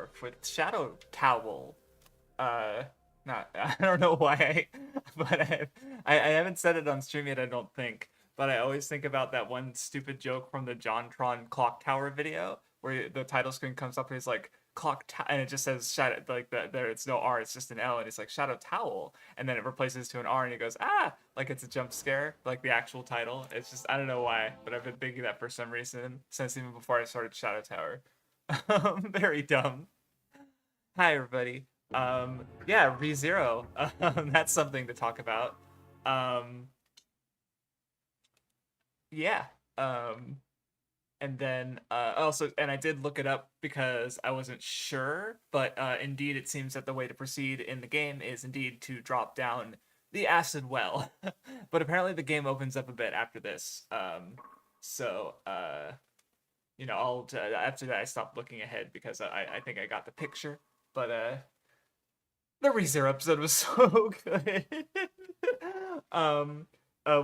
Dwarf with Shadow Towel. Uh, not I don't know why, but I haven't said it on stream yet. I don't think, but I always think about that one stupid joke from the JonTron Clock Tower video where the title screen comes up and it's like and it just says shadow like there it's no R, it's just an L, and it's like Shadow Towel, and then it replaces to an R, and he goes like it's a jump scare, like the actual title. It's just I don't know why, but I've been thinking that for some reason since even before I started Shadow Tower. Very dumb. Hi, everybody. Yeah, ReZero. That's something to talk about. Um, yeah. Um, and then also, and I did look it up because I wasn't sure, but indeed, it seems that the way to proceed in the game is indeed to drop down the acid well. But apparently, the game opens up a bit after this. So I'll after that I stopped looking ahead because I think I got the picture. But the ReZero episode was so good. um,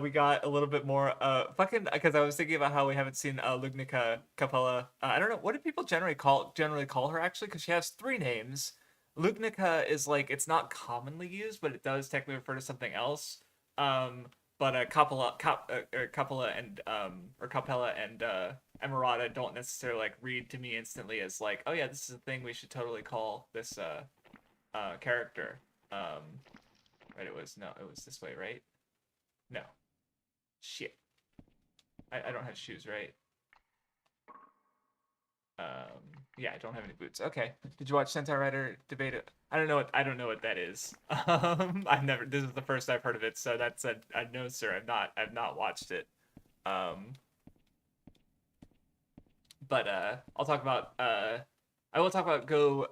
we got a little bit more fucking because I was thinking about how we haven't seen Lugnica Capella. I don't know what do people generally call her actually because she has three names. Lugnica is like it's not commonly used, but it does technically refer to something else. Um, but Capella and or Capella and Emerada don't necessarily like read to me instantly as like, oh yeah, this is a thing we should totally call this character. Right, it was this way, right? No. Shit. I don't have shoes, right? Yeah, I don't have any boots. Okay. Did you watch Sentai Rider debate it? I don't know what that is. I've never this is the first I've heard of it, so that's a no sir. I've not watched it. Um but I'll talk about I will talk about Go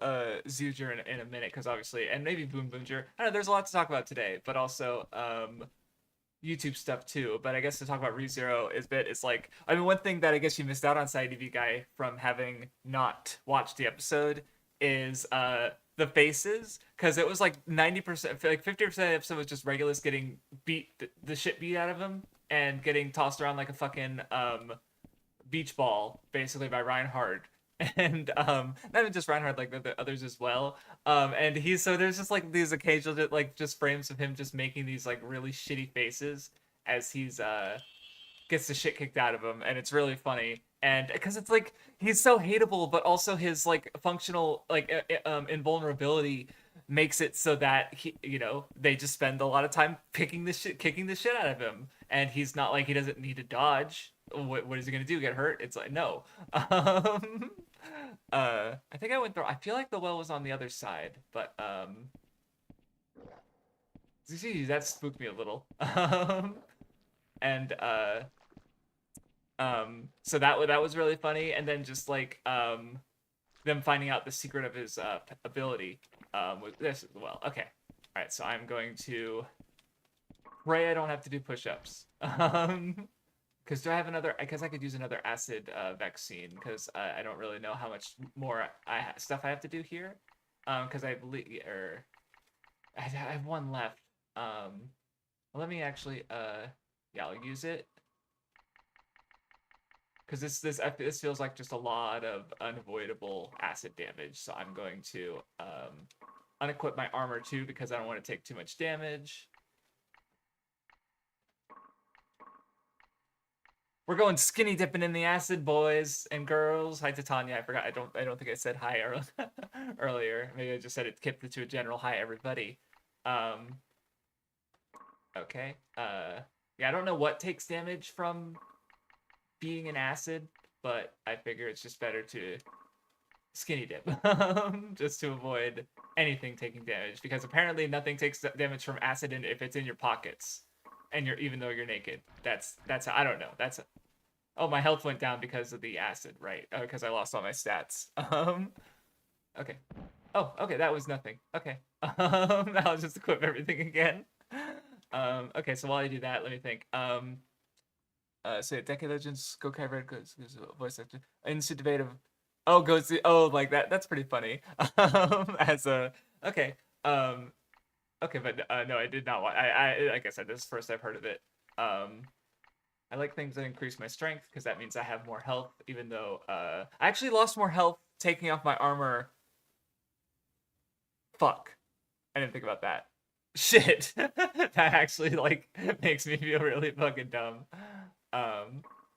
Zuger in a minute because obviously and maybe Boom Boonger. I don't know, there's a lot to talk about today, but also YouTube stuff too. But I guess to talk about ReZero is bit it's like I mean one thing that I guess you missed out on Side TV guy from having not watched the episode is the faces because it was like 90% like 50% of the episode was just Regulus getting the shit beat out of him and getting tossed around like a fucking beach ball basically by Reinhardt and not even just Reinhardt like the others as well and he's so there's just like these occasional like just frames of him just making these like really shitty faces as he's gets the shit kicked out of him and it's really funny and because it's like he's so hateable but also his like functional like invulnerability makes it so that they just spend a lot of time kicking the shit out of him and he's not like he doesn't need to dodge. What is he gonna do, get hurt? It's like no. I think I went through I feel like the well was on the other side but geez, that spooked me a little. And so that was really funny and then just like them finding out the secret of his ability with this as well. Okay, all right, so I'm going to pray I don't have to do push-ups. Because do I have another? Because I could use another acid vaccine. Because I don't really know how much more stuff I have to do here. Because I believe, or I have one left. Let me actually, yeah, I'll use it. Because this feels like just a lot of unavoidable acid damage. So I'm going to unequip my armor too because I don't want to take too much damage. We're going skinny dipping in the acid, boys and girls. Hi, Titania. I forgot. I don't think I said hi earlier. Maybe I just said it kept it to a general hi, everybody. Okay. Yeah, I don't know what takes damage from being an acid, but I figure it's just better to skinny dip, just to avoid anything taking damage. Because apparently nothing takes damage from acid if it's in your pockets and even though you're naked. That's I don't know. Oh, my health went down because of the acid, right? Because I lost all my stats. Okay. Oh, okay, that was nothing. Okay. I'll just equip everything again. Okay, so while I do that, let me think. So Decade Legends, Go Kai Red goes voice actor. Instant debate of goes like that. That's pretty funny. As a okay. Okay, but no, I did not watch. I like I said, this is the first I've heard of it. I like things that increase my strength because that means I have more health. Even though I actually lost more health taking off my armor Fuck. I didn't think about that. Shit. That actually, like, makes me feel really fucking dumb.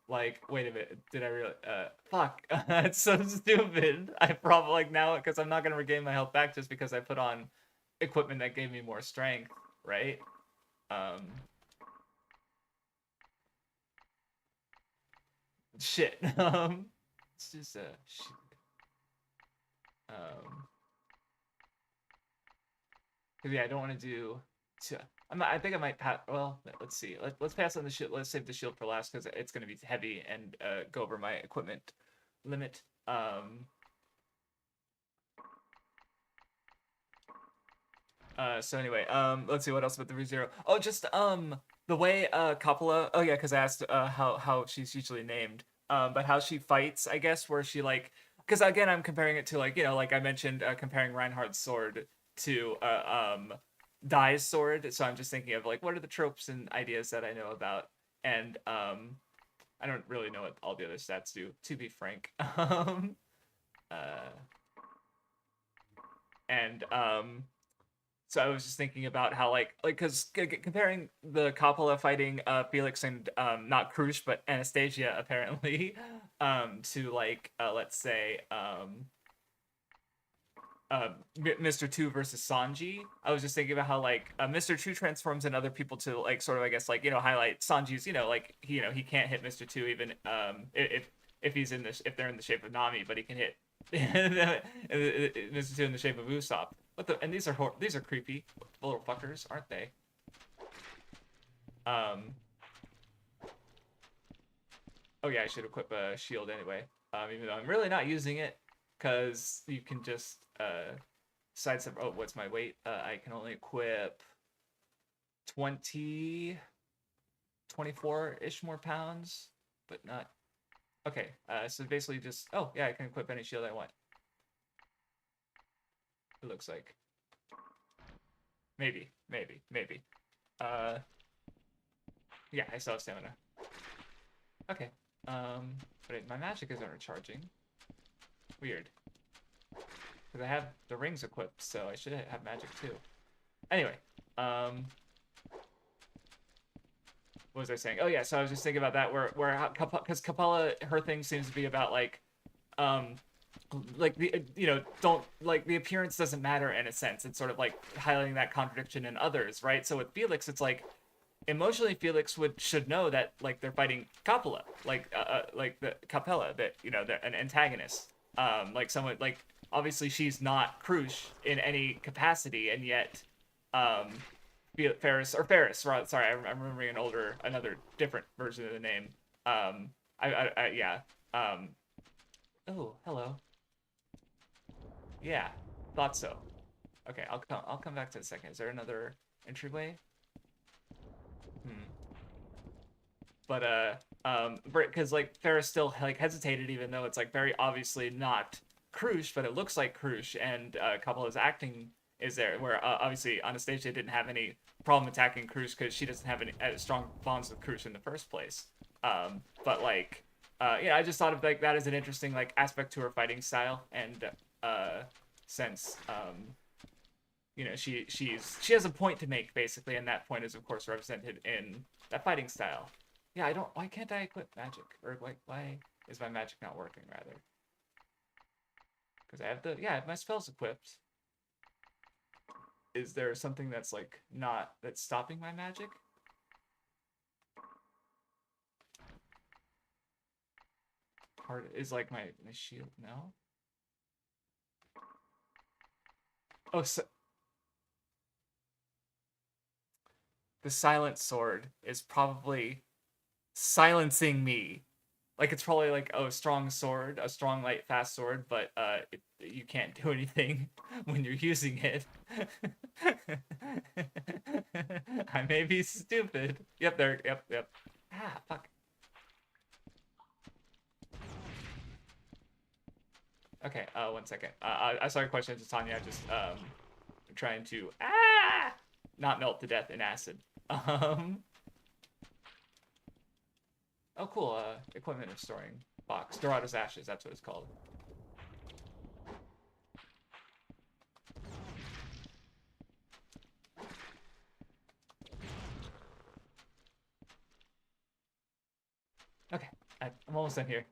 Like, wait a minute. Did I really, fuck. That's so stupid. I probably, like, now, because I'm not gonna regain my health back just because I put on equipment that gave me more strength, right? Um, shit. It's just, shit. Um, Cause yeah, I don't want to do. I think I might pass. Well, let's see. Let's pass on the shield. Let's save the shield for last because it's gonna be heavy and go over my equipment limit. So anyway, let's see what else about the ReZero. Oh, just the way Coppola. Oh yeah, because I asked how she's usually named. But how she fights, I guess, where she like, because again, I'm comparing it to like like I mentioned, comparing Reinhardt's sword to Dai's sword. So I'm just thinking of like what are the tropes and ideas that I know about, and I don't really know what all the other stats do, to be frank. Uh, and So I was just thinking about how like because comparing the Coppola fighting Felix and not Krush but Anastasia apparently to like let's say Mr. Two versus Sanji. I was just thinking about how like Mr. Two transforms in other people to like sort of I guess like highlight Sanji's like he can't hit Mr. Two even if he's in this if they're in the shape of Nami, but he can hit Mr. Two in the shape of Usopp. What the? And these are creepy little fuckers, aren't they? Um. Oh yeah, I should equip a shield anyway. Even though I'm really not using it, because you can just sidestep. Oh, what's my weight? I can only equip 20, 24-ish more pounds, but not. Okay. So basically just. Oh yeah, I can equip any shield I want. It looks like. Maybe. Yeah, I still have stamina. Okay. But my magic isn't recharging. Weird. Because I have the rings equipped, so I should have magic too. Anyway, what was I saying? Oh yeah, so I was just thinking about that where because Capella, her thing seems to be about like the don't like the appearance doesn't matter in a sense. It's sort of like highlighting that contradiction in others, right? So with Felix, it's like emotionally Felix should know that like they're fighting Coppola, like the Capella, that they're an antagonist. Like someone like obviously she's not Krush in any capacity, and yet um Ferris. Sorry, I'm remembering another different version of the name. Yeah. Oh, hello. Yeah, thought so. Okay, I'll come back to it in a second. Is there another entryway? Hmm. But because like Ferris still like hesitated, even though it's like very obviously not Krush, but it looks like Krush, and Couple's acting is there. Where obviously Anastasia didn't have any problem attacking Krush because she doesn't have any strong bonds with Krush in the first place. But like, yeah, I just thought of like that as an interesting like aspect to her fighting style, and since she has a point to make basically, and that point is of course represented in that fighting style. Yeah, I don't. Why can't I equip magic? Or like, why is my magic not working? Rather, because I have I have my spells equipped. Is there something that's like not that's stopping my magic? Part is like my shield. No. Oh, so the silent sword is probably silencing me. Like it's probably like a strong sword, a strong light fast sword, but you can't do anything when you're using it. I may be stupid. Yep, there. Yep. Ah, fuck. Okay. 1 second. I saw a question to Tanya. I just trying to not melt to death in acid. Um. Oh, cool. Equipment restoring box. Dorado's Ashes. That's what it's called. Okay, I'm almost done here.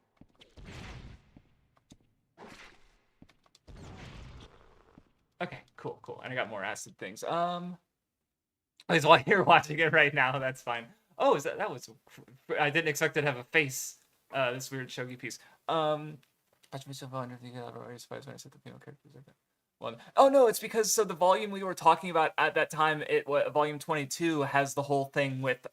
Okay, cool, cool. And I got more acid things. At least while you're watching it right now, that's fine. Oh, is that was? I didn't expect it to have a face. This weird shogi piece. Watch myself on if you get otherwise 5 minutes at the female characters. Okay. Well, oh no, it's because so the volume we were talking about at that time, volume 22 has the whole thing with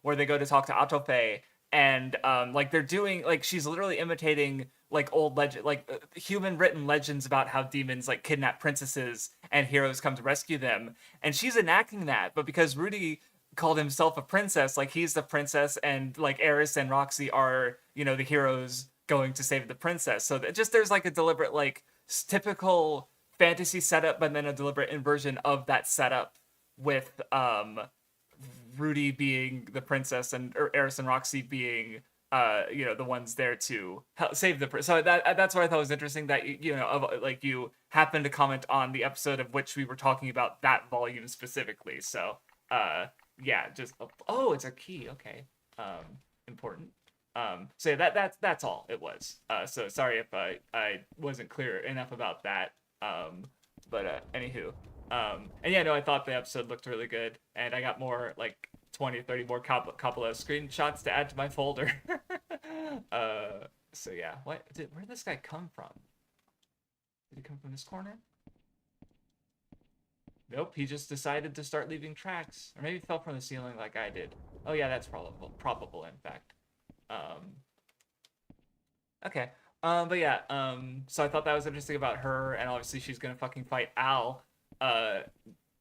where they go to talk to Atofe, and like they're doing like she's literally imitating like old legend like human written legends about how demons like kidnap princesses and heroes come to rescue them, and she's enacting that, but because Rudy called himself a princess, like he's the princess, and like Eris and Roxy are, you know, the heroes going to save the princess. So that just there's like a deliberate like typical fantasy setup, but then a deliberate inversion of that setup with Rudy being the princess and Eris and Roxy being you know, the ones there to help save the so that's what I thought was interesting, that you know, of, like you happened to comment on the episode of which we were talking about that volume specifically. So yeah, just oh, it's a key. Okay, important. So yeah, that's all it was. So sorry if I wasn't clear enough about that. But anywho, and yeah, no, I thought the episode looked really good, and I got more like 20 or 30 more couple of screenshots to add to my folder. So yeah, where did this guy come from? Did he come from this corner? Nope, he just decided to start leaving tracks, or maybe fell from the ceiling like I did. Oh yeah, that's probable in fact. Um, okay. But yeah, so I thought that was interesting about her, and obviously she's gonna fucking fight Al, uh,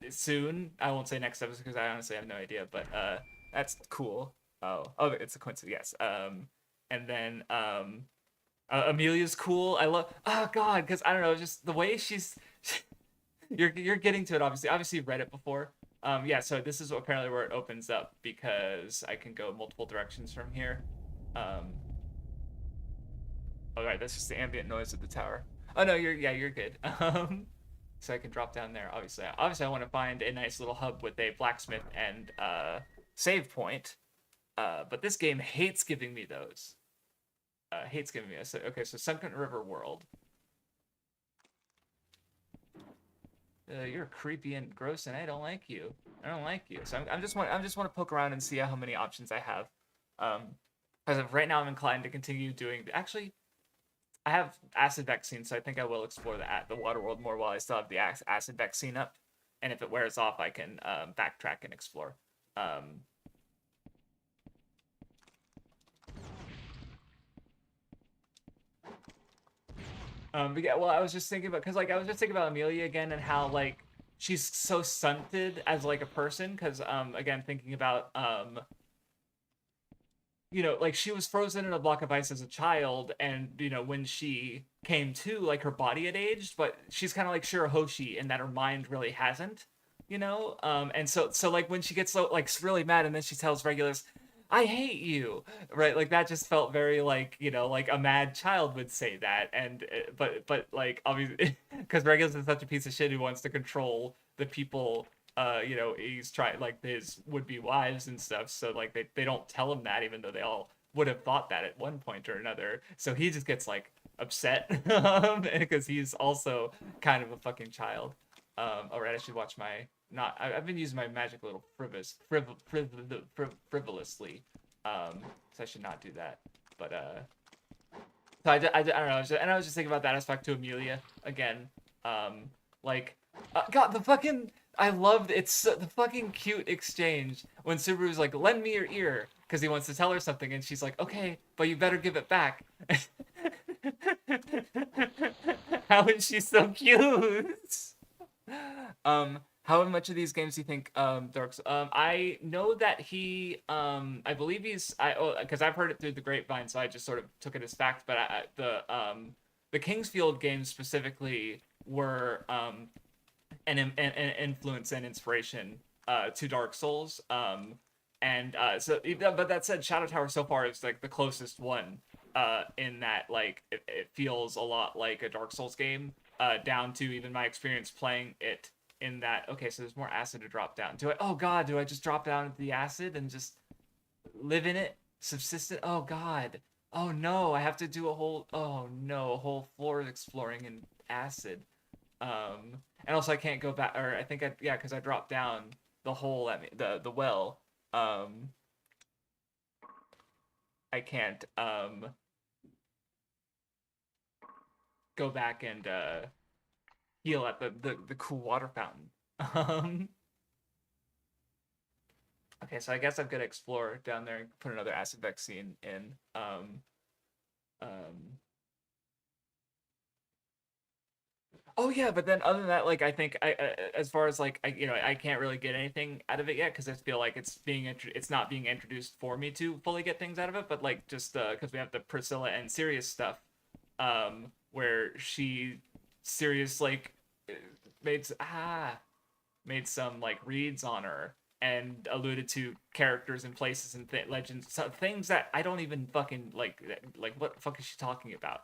soon. I won't say next episode because I honestly have no idea, but that's cool. Oh, it's a coincidence. Yes. And then Amelia's cool. I love. Oh God, because I don't know, just the way she's. You're getting to it, obviously. Obviously, you've read it before. Yeah. So this is apparently where it opens up because I can go multiple directions from here. Um, all right, that's just the ambient noise of the tower. Oh no, you're good. So I can drop down there. Obviously, I want to find a nice little hub with a blacksmith and save point. But this game hates giving me those. Hates giving me a okay. So Sunken River World. You're creepy and gross, and I don't like you. I don't like you. So I'm just want to poke around and see how many options I have. As of right now, I'm inclined to continue doing. Actually, I have acid vaccine, so I think I will explore the water world more while I still have the acid vaccine up. And if it wears off, I can backtrack and explore. But yeah, well, I was just thinking about because like I was just thinking about Amelia again and how like she's so stunted as like a person because again thinking about you know, like she was frozen in a block of ice as a child, and you know when she came to, like her body had aged, but she's kind of like Shirahoshi in that her mind really hasn't, you know. And so like when she gets so like really mad, and then she tells Regulus, "I hate you," right? Like that just felt very like, you know, like a mad child would say that, and but like obviously because Regulus is such a piece of shit who wants to control the people, you know, he's trying like his would-be wives and stuff, so like they don't tell him that, even though they all would have thought that at one point or another, so he just gets like upset because he's also kind of a fucking child. All right, I should watch my not I've been using my magic a little frivolously, so I should not do that, but so I don't know, and I was just thinking about that aspect to Amelia again. Like, God, the fucking I loved it's the fucking cute exchange when Subaru's like, "Lend me your ear," because he wants to tell her something, and she's like, "Okay, but you better give it back." How is she so cute? How much of these games do you think Dark's? I know that I believe because I've heard it through the grapevine, so I just sort of took it as fact. But the Kingsfield games specifically were an influence and inspiration to Dark Souls. And so, but that said, Shadow Tower so far is like the closest one. In that, like, it feels a lot like a Dark Souls game. Down to even my experience playing it. In that, okay, so there's more acid to drop down. Oh God, do I just drop down into the acid and just live in it? Subsistent. Oh God. Oh no. I have to do a whole. Oh no. A whole floor exploring in acid. And also I can't go back. Or I think I yeah, because I dropped down the hole at me, the well. Um, I can't go back and heal at the cool water fountain. Um, okay, so I guess I'm gonna explore down there and put another acid vaccine in. Um, oh yeah, but then other than that, like I think as far as like I can't really get anything out of it yet because I feel like it's not being introduced for me to fully get things out of it. But like just because we have the Priscilla and Sirius stuff, where she Sirius like made made some like reads on her and alluded to characters and places and legends, things that I don't even fucking like what the fuck is she talking about?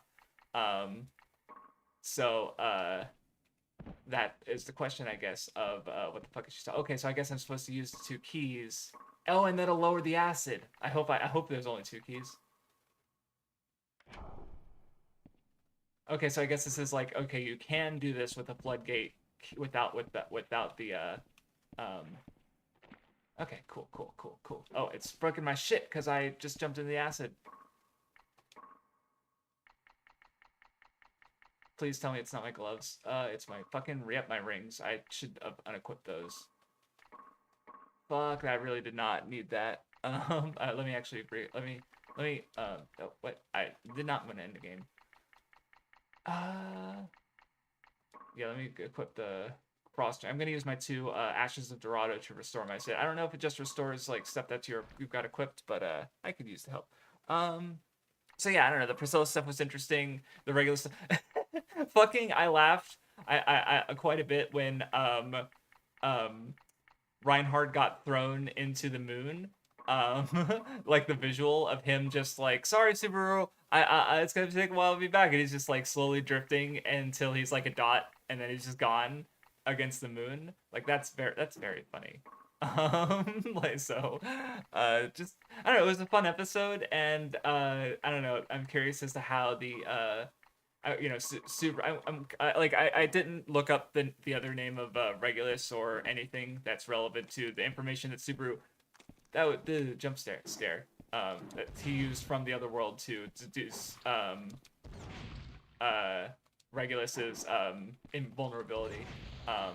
Um, so that is the question, I guess, of what the fuck is she talking? Okay, so I guess I'm supposed to use the two keys. Oh, and that'll lower the acid. I hope there's only two keys. Okay, so I guess this is like okay, you can do this with a floodgate without the um okay, cool. Oh, it's broken my shit because I just jumped into the acid. Please tell me it's not my gloves. It's my fucking re-up my rings. I should have unequipped those. Fuck, I really did not need that. Let me actually agree. Oh, what? I did not want to end the game. Uh, yeah, let me equip the cross. I'm gonna use my two Ashes of Dorado to restore my set. I don't know if it just restores like stuff that you've got equipped, but I could use the help. Um, so yeah, I don't know. The Priscilla stuff was interesting. The regular stuff, fucking, I laughed. I quite a bit when um Reinhard got thrown into the moon. Um, like the visual of him just like, sorry, Subaru, it's gonna take a while to be back, and he's just like slowly drifting until he's like a dot, and then he's just gone against the moon. Like that's very funny. Like so, just I don't know. It was a fun episode, and I don't know. I'm curious as to how the super. I didn't look up the other name of Regulus or anything that's relevant to the information that Subaru the jump scare that he used from the other world to deduce uh Regulus's invulnerability. Um,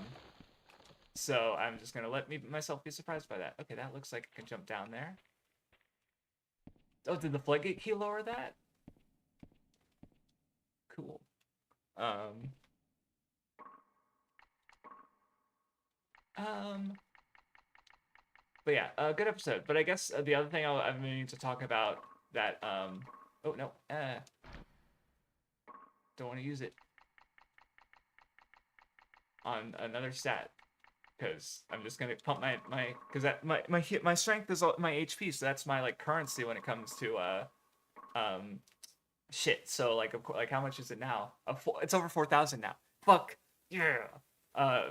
so I'm just gonna let myself be surprised by that. Okay, that looks like I can jump down there. Oh, did the floodgate key lower that? Cool. Um, um, but yeah, good episode. But I guess the other thing I'm meaning to talk about that oh no, don't want to use it on another stat because I'm just gonna pump my because that my strength is my HP, so that's my like currency when it comes to um shit. So like like how much is it now? It's over 4,000 now. Fuck yeah.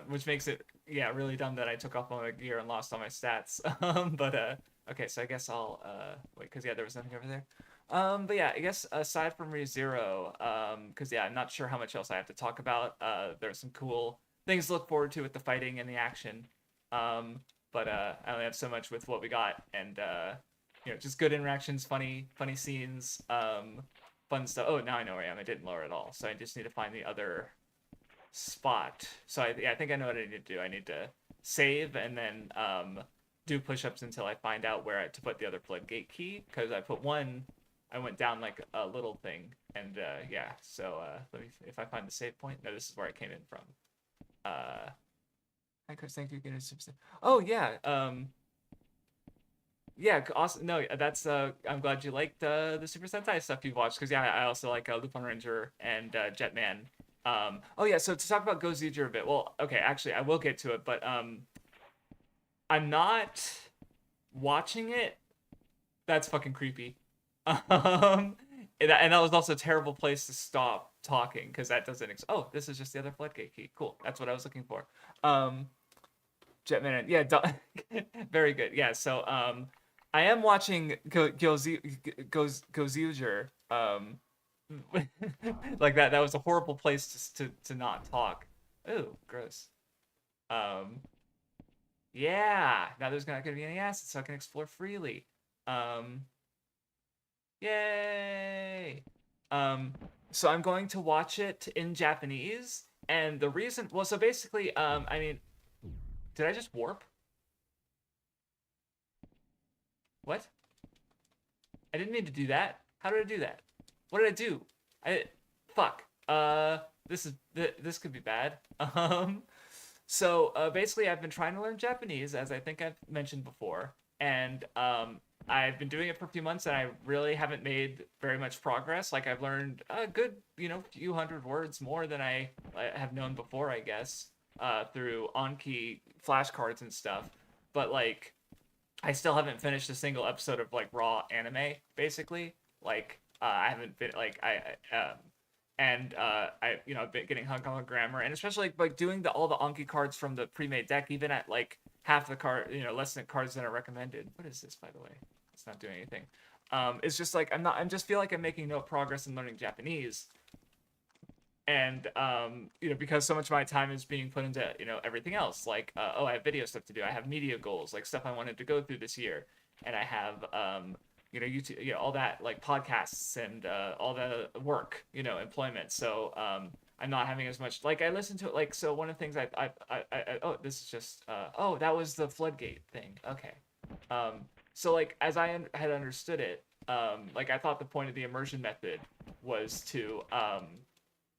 Which makes it yeah really dumb that I took off all my gear and lost all my stats. But okay, so I guess I'll wait because yeah there was nothing over there. But yeah, I guess aside from ReZero, because yeah, I'm not sure how much else I have to talk about. There's some cool things to look forward to with the fighting and the action. Um, but I only have so much with what we got, and just good interactions, funny scenes, fun stuff. Oh, now I know where I am. I didn't lower at all, so I just need to find the other spot. So I think I know what I need to do. I need to save and then do push-ups until I find out where to put the other floodgate key. Because I put one, I went down like a little thing, and yeah. So let me if I find the save point. No, this is where I came in from. Hi Chris, thank you again. Oh yeah. Yeah, awesome. No, that's I'm glad you liked the Super Sentai stuff you've watched because yeah, I also like Lupin Ranger and Jetman. Oh yeah, so to talk about Gozuger a bit. Well, okay, actually, I will get to it, but I'm not watching it. That's fucking creepy. And that was also a terrible place to stop talking because that doesn't. Oh, this is just the other floodgate key. Cool. That's what I was looking for. Um, Jetman, yeah, very good. Yeah, so I am watching Gozuger. Like that. That was a horrible place to not talk. Ooh, gross. Um, yeah. Now there's not gonna be any acid, so I can explore freely. Um, Yay! Um, so I'm going to watch it in Japanese, and the reason, well, so basically, I mean, did I just warp? What? I didn't mean to do that. How did I do that? What did I do? I fuck. This could be bad. Basically, I've been trying to learn Japanese, as I think I've mentioned before, and I've been doing it for a few months, and I really haven't made very much progress. Like I've learned a good, few hundred words more than I have known before, I guess, through Anki flashcards and stuff. But like, I still haven't finished a single episode of like raw anime, basically. Like, I haven't been like I've been getting hung on grammar, and especially like doing all the Anki cards from the pre-made deck, even at like half the card, less than cards that are recommended. What is this, by the way? It's not doing anything. It's just like I'm just feel like I'm making no progress in learning Japanese, and because so much of my time is being put into everything else, like I have video stuff to do, I have media goals, like stuff I wanted to go through this year, and I have YouTube, all that, like podcasts and all the work, employment. So I'm not having as much, like I listen to it, like, so one of the things oh, this is just oh, that was the floodgate thing. Okay. So like as had understood it, like I thought the point of the immersion method was to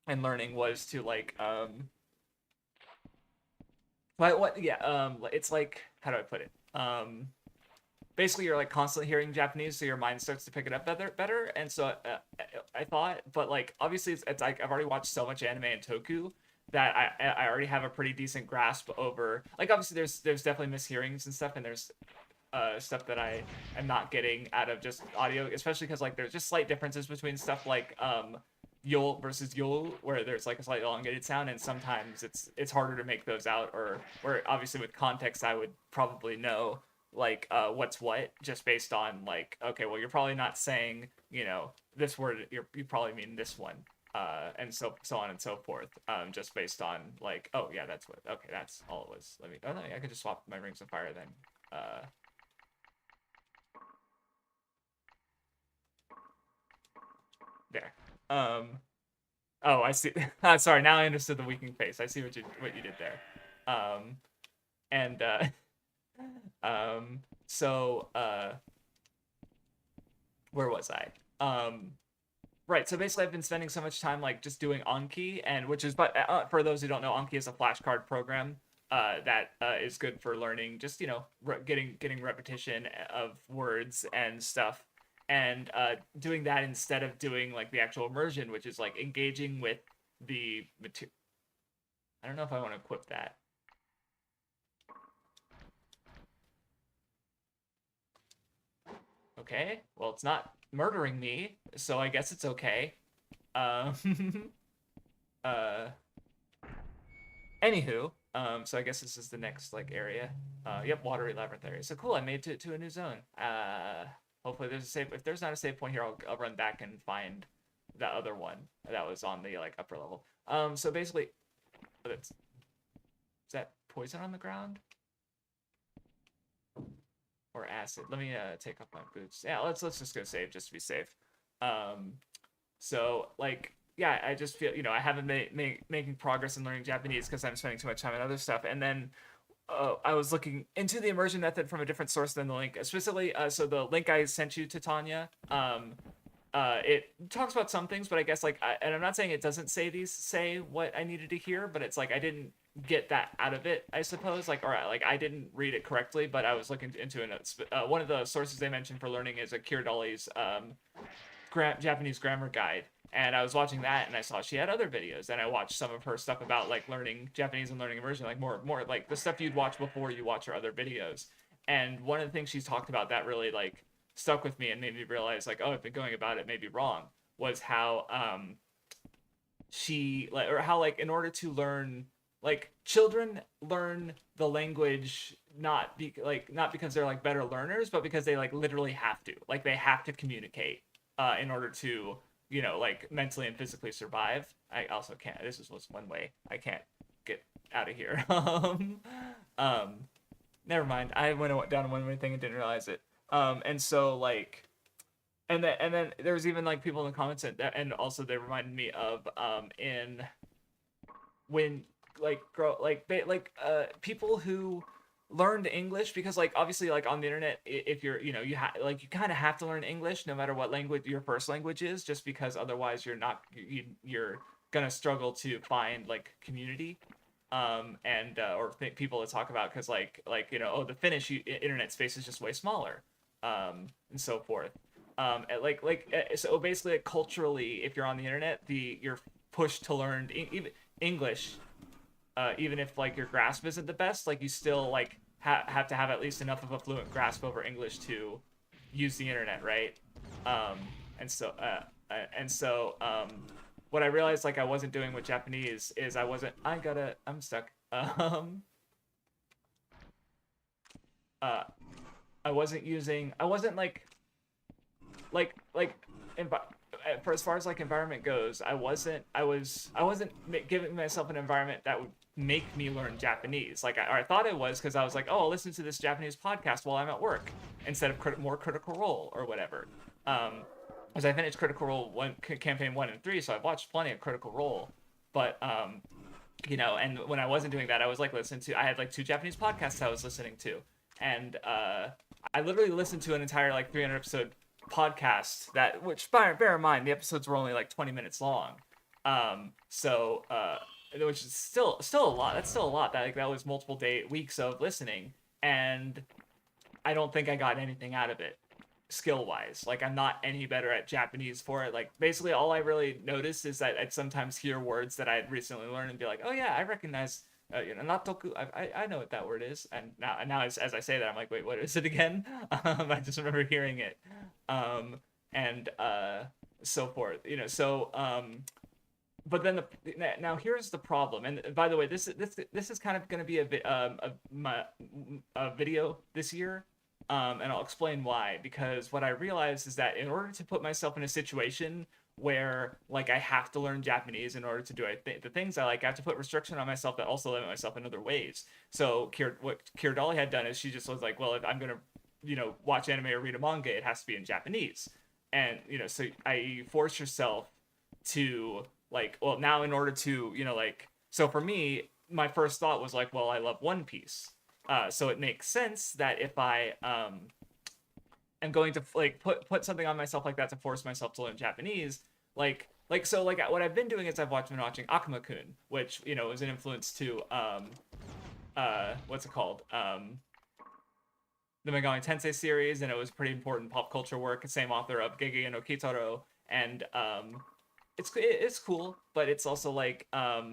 and learning was to like what yeah it's like, how do I put it, basically you're like constantly hearing Japanese, so your mind starts to pick it up better. And so I thought, but like obviously it's like I've already watched so much anime and toku that I already have a pretty decent grasp over, like, obviously there's definitely mishearings and stuff, and there's stuff that I am not getting out of just audio, especially because like there's just slight differences between stuff like Yul versus Yul, where there's like a slightly elongated sound, and sometimes it's harder to make those out, or where obviously with context I would probably know like what's what, just based on like, okay, well, you're probably not saying this word, you probably mean this one, and so on and so forth, just based on like, oh yeah, that's what, okay, that's all it was. Let me, oh no, I could just swap my rings of fire then. There. Oh, I see. Sorry, now I understood the winking face. I see what you did there. Um, and so where was I? Right. So basically, I've been spending so much time like just doing Anki, and which is, but for those who don't know, Anki is a flashcard program that is good for learning, just getting repetition of words and stuff, and doing that instead of doing like the actual immersion, which is like engaging with the material. I don't know if I want to equip that. Okay, well, it's not murdering me, so I guess it's okay. Um, uh, Anywho, so I guess this is the next like area. Yep, watery labyrinth area. So cool, I made it to a new zone. Hopefully there's a save. If there's not a save point here, I'll run back and find that other one that was on the like upper level. So basically, is that poison on the ground or acid? Let me take off my boots. Yeah, let's just go save just to be safe. Um, so like, yeah, I just feel I haven't making progress in learning Japanese because I'm spending too much time on other stuff. And then I was looking into the immersion method from a different source than the link, specifically. So the link I sent you to Tanya, it talks about some things, but I guess like, and I'm not saying it doesn't say what I needed to hear, but it's like I didn't get that out of it, I suppose. Like, all right, like I didn't read it correctly, but I was looking into it. One of the sources they mentioned for learning is Akira Dolly's Japanese grammar guide, and I was watching that, and I saw she had other videos, and I watched some of her stuff about like learning Japanese and learning immersion, like more like the stuff you'd watch before you watch her other videos. And one of the things she's talked about that really like stuck with me and made me realize like, oh, I've been going about it maybe wrong, was how she like, or how like in order to learn, like children learn the language not because they're like better learners, but because they like literally have to. Like they have to communicate in order to, like mentally and physically survive. I also can't. This is what's one way I can't get out of here. Um, Never mind. I went down a one way thing and didn't realize it. And so like, and then there was even like people in the comments and also they reminded me of in when like grow like they like people who learned English because like obviously like on the internet if you're you kind of have to learn English no matter what language your first language is just because otherwise you're gonna struggle to find like community and or people to talk about because oh the Finnish internet space is just way smaller and so forth so basically like, culturally if you're on the internet you're pushed to learn English even if like your grasp isn't the best, like you still like have to have at least enough of a fluent grasp over English to use the internet, right? Um, and so and so what I realized like I wasn't doing with Japanese is I'm stuck. Uh, I wasn't like for as far as like environment goes, I wasn't giving myself an environment that would make me learn Japanese. Like I thought it was because I was like, oh, I'll listen to this Japanese podcast while I'm at work instead of more Critical Role or whatever. As I finished Critical Role campaign 1 and 3, so I've watched plenty of Critical Role, but and when I wasn't doing that, I was like listening to I had like 2 Japanese podcasts I was listening to, and I literally listened to an entire like 300 episode podcast which bear in mind the episodes were only like 20 minutes long so which is still a lot. That's still a lot. That was multiple weeks of listening, and I don't think I got anything out of it skill wise. Like I'm not any better at Japanese for it. Like basically all I really noticed is that I'd sometimes hear words that I had recently learned and be like, oh yeah, I recognize natoku. I know what that word is, and now as I say that, I'm like, wait, what is it again? I just remember hearing it, and so forth. But then now here's the problem. And by the way, this is kind of going to be a video this year, and I'll explain why. Because what I realized is that in order to put myself in a situation where like I have to learn Japanese in order to do the things I like, I have to put restriction on myself that also limit myself in other ways. So what Kira Dolly had done is she just was like, well, if I'm gonna watch anime or read a manga, it has to be in Japanese, and so I force yourself to like, well, now in order to so for me my first thought was like, well, I love One Piece, so it makes sense that if I am going to like put something on myself like that to force myself to learn Japanese, so what I've been doing is I've been watching Akuma-kun, which is an influence to what's it called, the Megami Tensei series, and it was pretty important pop culture work. Same author of Gege no Kitaro, and it's cool, but it's also like I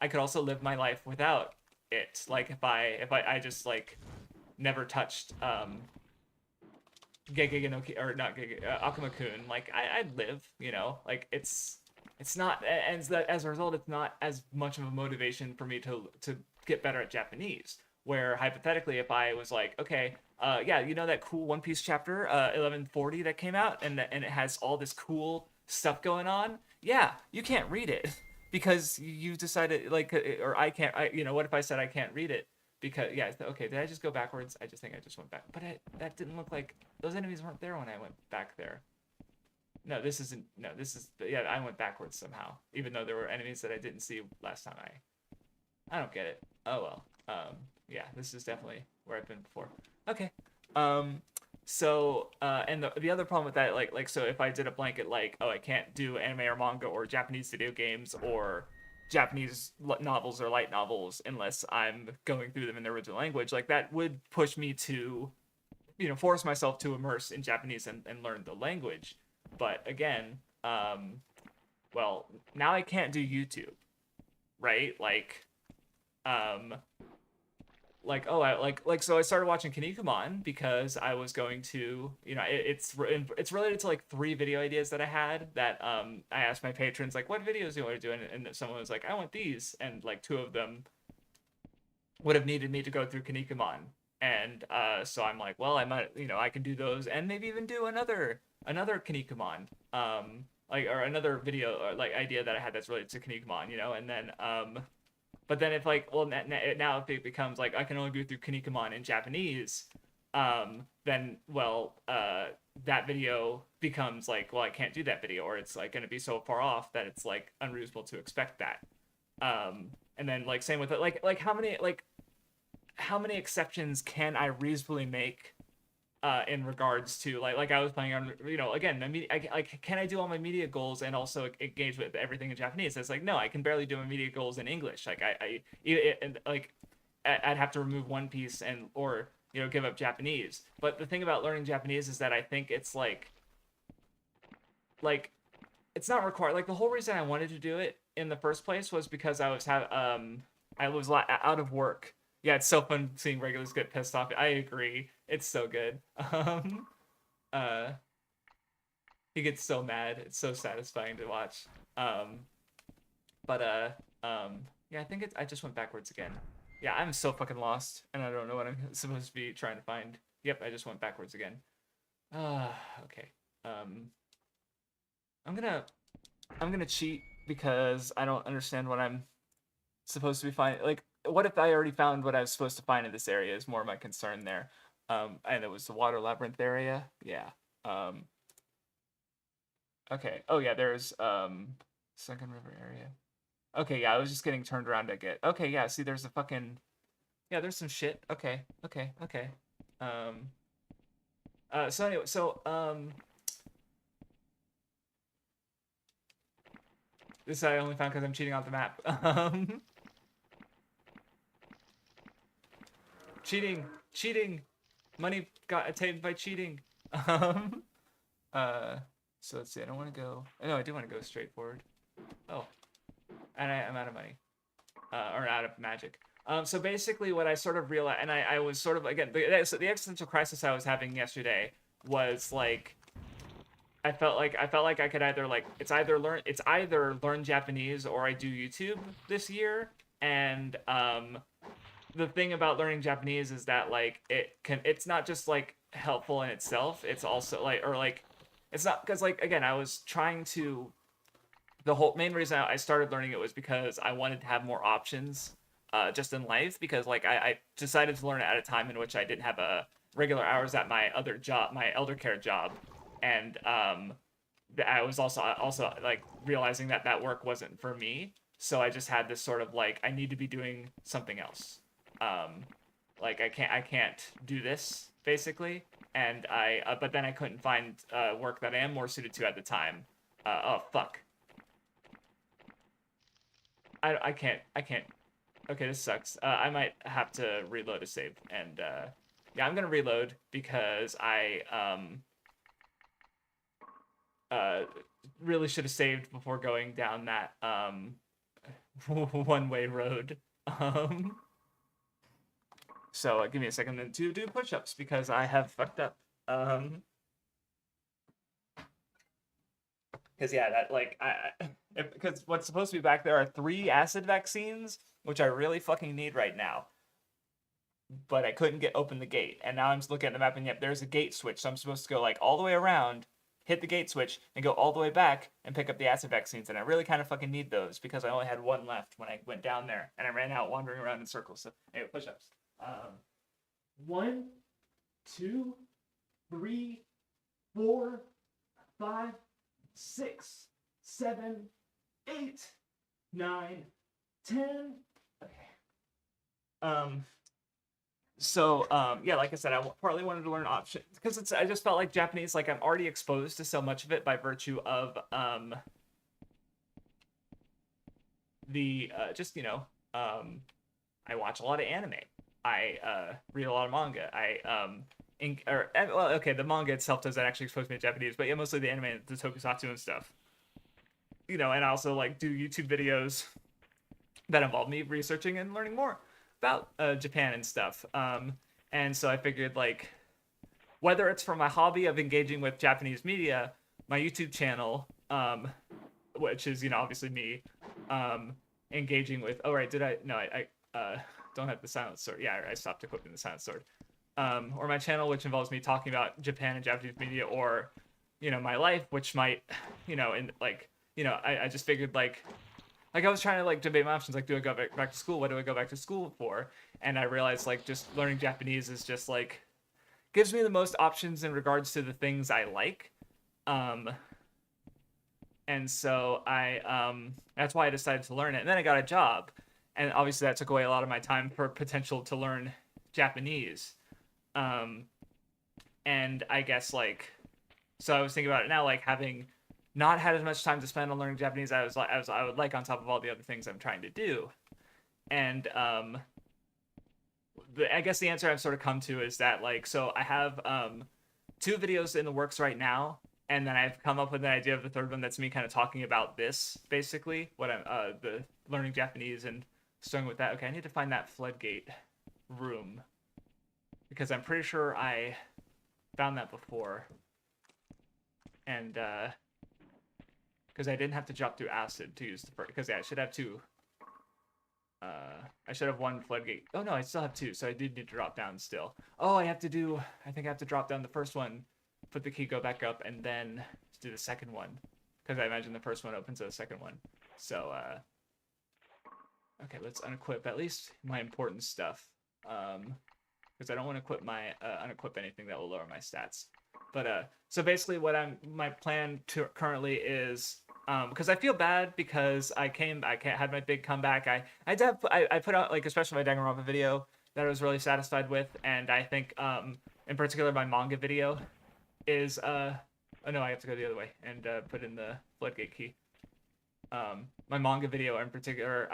could also live my life without it. Like if I just like never touched Gege no or not Gege Akuma-kun, like I'd live, like it's not, and as a result, it's not as much of a motivation for me to get better at Japanese. Where hypothetically, if I was like, okay, yeah, that cool One Piece chapter 1140 that came out, and it has all this cool stuff going on. Yeah, you can't read it because you decided like, or I can't. What if I said I can't read it because yeah, okay, did I just go backwards? I just think I just went back, but that didn't look like those enemies weren't there when I went back there. No, this isn't. No, this is yeah. I went backwards somehow, even though there were enemies that I didn't see last time. I don't get it. Oh well. Yeah, this is definitely where I've been before. Okay. And the other problem with that, so if I did a blanket like, oh, I can't do anime or manga or Japanese video games or Japanese novels or light novels unless I'm going through them in the original language, like that would push me to, force myself to immerse in Japanese and learn the language. But again, well, now I can't do YouTube, right? So I started watching Kinnikuman because I was going to, it's related to like 3 video ideas that I had that I asked my patrons like, what videos do you want to do, and someone was like, I want these, and like 2 of them would have needed me to go through Kinnikuman. And so I'm like, well, I might, I can do those and maybe even do another Kinnikuman, like, or another video or like idea that I had that's related to Kinnikuman, and then but then if like, well, now if it becomes like I can only go through Kinnikuman in Japanese, then well, that video becomes like, well, I can't do that video, or it's like going to be so far off that it's like unreasonable to expect that. And then like same with it, like how many exceptions can I reasonably make in regards to like I was planning on, again, like can I do all my media goals and also engage with everything in Japanese? It's like, no, I can barely do my media goals in English. Like like I'd have to remove One Piece and or give up Japanese. But the thing about learning Japanese is that I think it's like it's not required. Like the whole reason I wanted to do it in the first place was because I was out of work. Yeah, it's so fun seeing regulars get pissed off. I agree. It's so good. Uh, he gets so mad. It's so satisfying to watch. But yeah, I think I just went backwards again. Yeah, I'm so fucking lost, and I don't know what I'm supposed to be trying to find. Yep, I just went backwards again. Okay. I'm gonna cheat because I don't understand what I'm supposed to be finding. Like, what if I already found what I was supposed to find in this area? Is more my concern there. And it was the water labyrinth area. Yeah. Okay. Oh yeah, there's Second River area. Okay, yeah, I was just getting turned around to get. Okay, yeah, see, there's a fucking. Yeah, there's some shit. Okay. Um. So anyway, this I only found because I'm cheating off the map. Cheating. Money got attained by cheating. Um. So let's see. I don't want to go. No, I do want to go straight forward. Oh, and I'm out of money, or out of magic. So basically, what I sort of realized, and I was sort of again the existential crisis I was having yesterday was like I felt like I could either like it's either learn Japanese or I do YouTube this year, and the thing about learning Japanese is that like it's not just like helpful in itself, it's also like it's not because like again I was trying to the whole main reason I started learning it was because I wanted to have more options just in life because like I decided to learn it at a time in which I didn't have a regular hours at my other job, my elder care job, and I was also like realizing that work wasn't for me, so I just had this sort of like I need to be doing something else. Like I can't do this basically, and but then I couldn't find work that I am more suited to at the time. Oh fuck. I can't. Okay, this sucks. I might have to reload a save, and yeah, I'm gonna reload because I really should have saved before going down that one-way road. So give me a second to do push-ups because I have fucked up. Because yeah, that like because what's supposed to be back there are 3 acid vaccines, which I really fucking need right now. But I couldn't open the gate, and now I'm just looking at the map, and yep, there's a gate switch. So I'm supposed to go like all the way around, hit the gate switch, and go all the way back and pick up the acid vaccines. And I really kind of fucking need those because I only had 1 left when I went down there, and I ran out wandering around in circles. So anyway, push-ups. 1, 2, 3, 4, 5, 6, 7, 8, 9, 10. Okay. So yeah, like I said, I partly wanted to learn option because I just felt like Japanese, like I'm already exposed to so much of it by virtue of the just I watch a lot of anime. I read a lot of manga. Well, okay, the manga itself doesn't actually expose me to Japanese, but yeah, mostly the anime, the tokusatsu and stuff. And I also like do YouTube videos that involve me researching and learning more about Japan and stuff. And so I figured like whether it's for my hobby of engaging with Japanese media, my YouTube channel, which is obviously me, engaging with. Oh right, did I? No, I don't have the silent sword. Yeah, I stopped equipping the silent sword. Or my channel, which involves me talking about Japan and Japanese media, or, my life, which might, and like, I just figured like I was trying to like debate my options, like, do I go back to school? What do I go back to school for? And I realized like just learning Japanese is just like gives me the most options in regards to the things I like. Um, and so that's why I decided to learn it. And then I got a job, and obviously that took away a lot of my time for potential to learn Japanese. Um, and I guess like, so I was thinking about it now, like having not had as much time to spend on learning Japanese as I would like, on top of all the other things I'm trying to do. And I guess the answer I've sort of come to is that like, so I have 2 videos in the works right now, and then I've come up with an idea of the third one that's me kind of talking about this, basically what I'm the learning Japanese and starting with that. Okay, I need to find that floodgate room because I'm pretty sure I found that before, and because I didn't have to drop through acid to use the first, because yeah, I should have 2. I should have 1 floodgate. Oh no, I still have 2, so I did need to drop down still. Oh, I think I have to drop down the first one, put the key, go back up, and then do the second one, because I imagine the first one opens to the second one. So okay, let's unequip at least my important stuff, because I don't want to equip my unequip anything that will lower my stats. But so basically what my plan currently is, because I feel bad because I had my big comeback. I put out, like, especially my Danganronpa video that I was really satisfied with, and I think in particular my manga video is oh no, I have to go the other way and put in the floodgate key. My manga video in particular,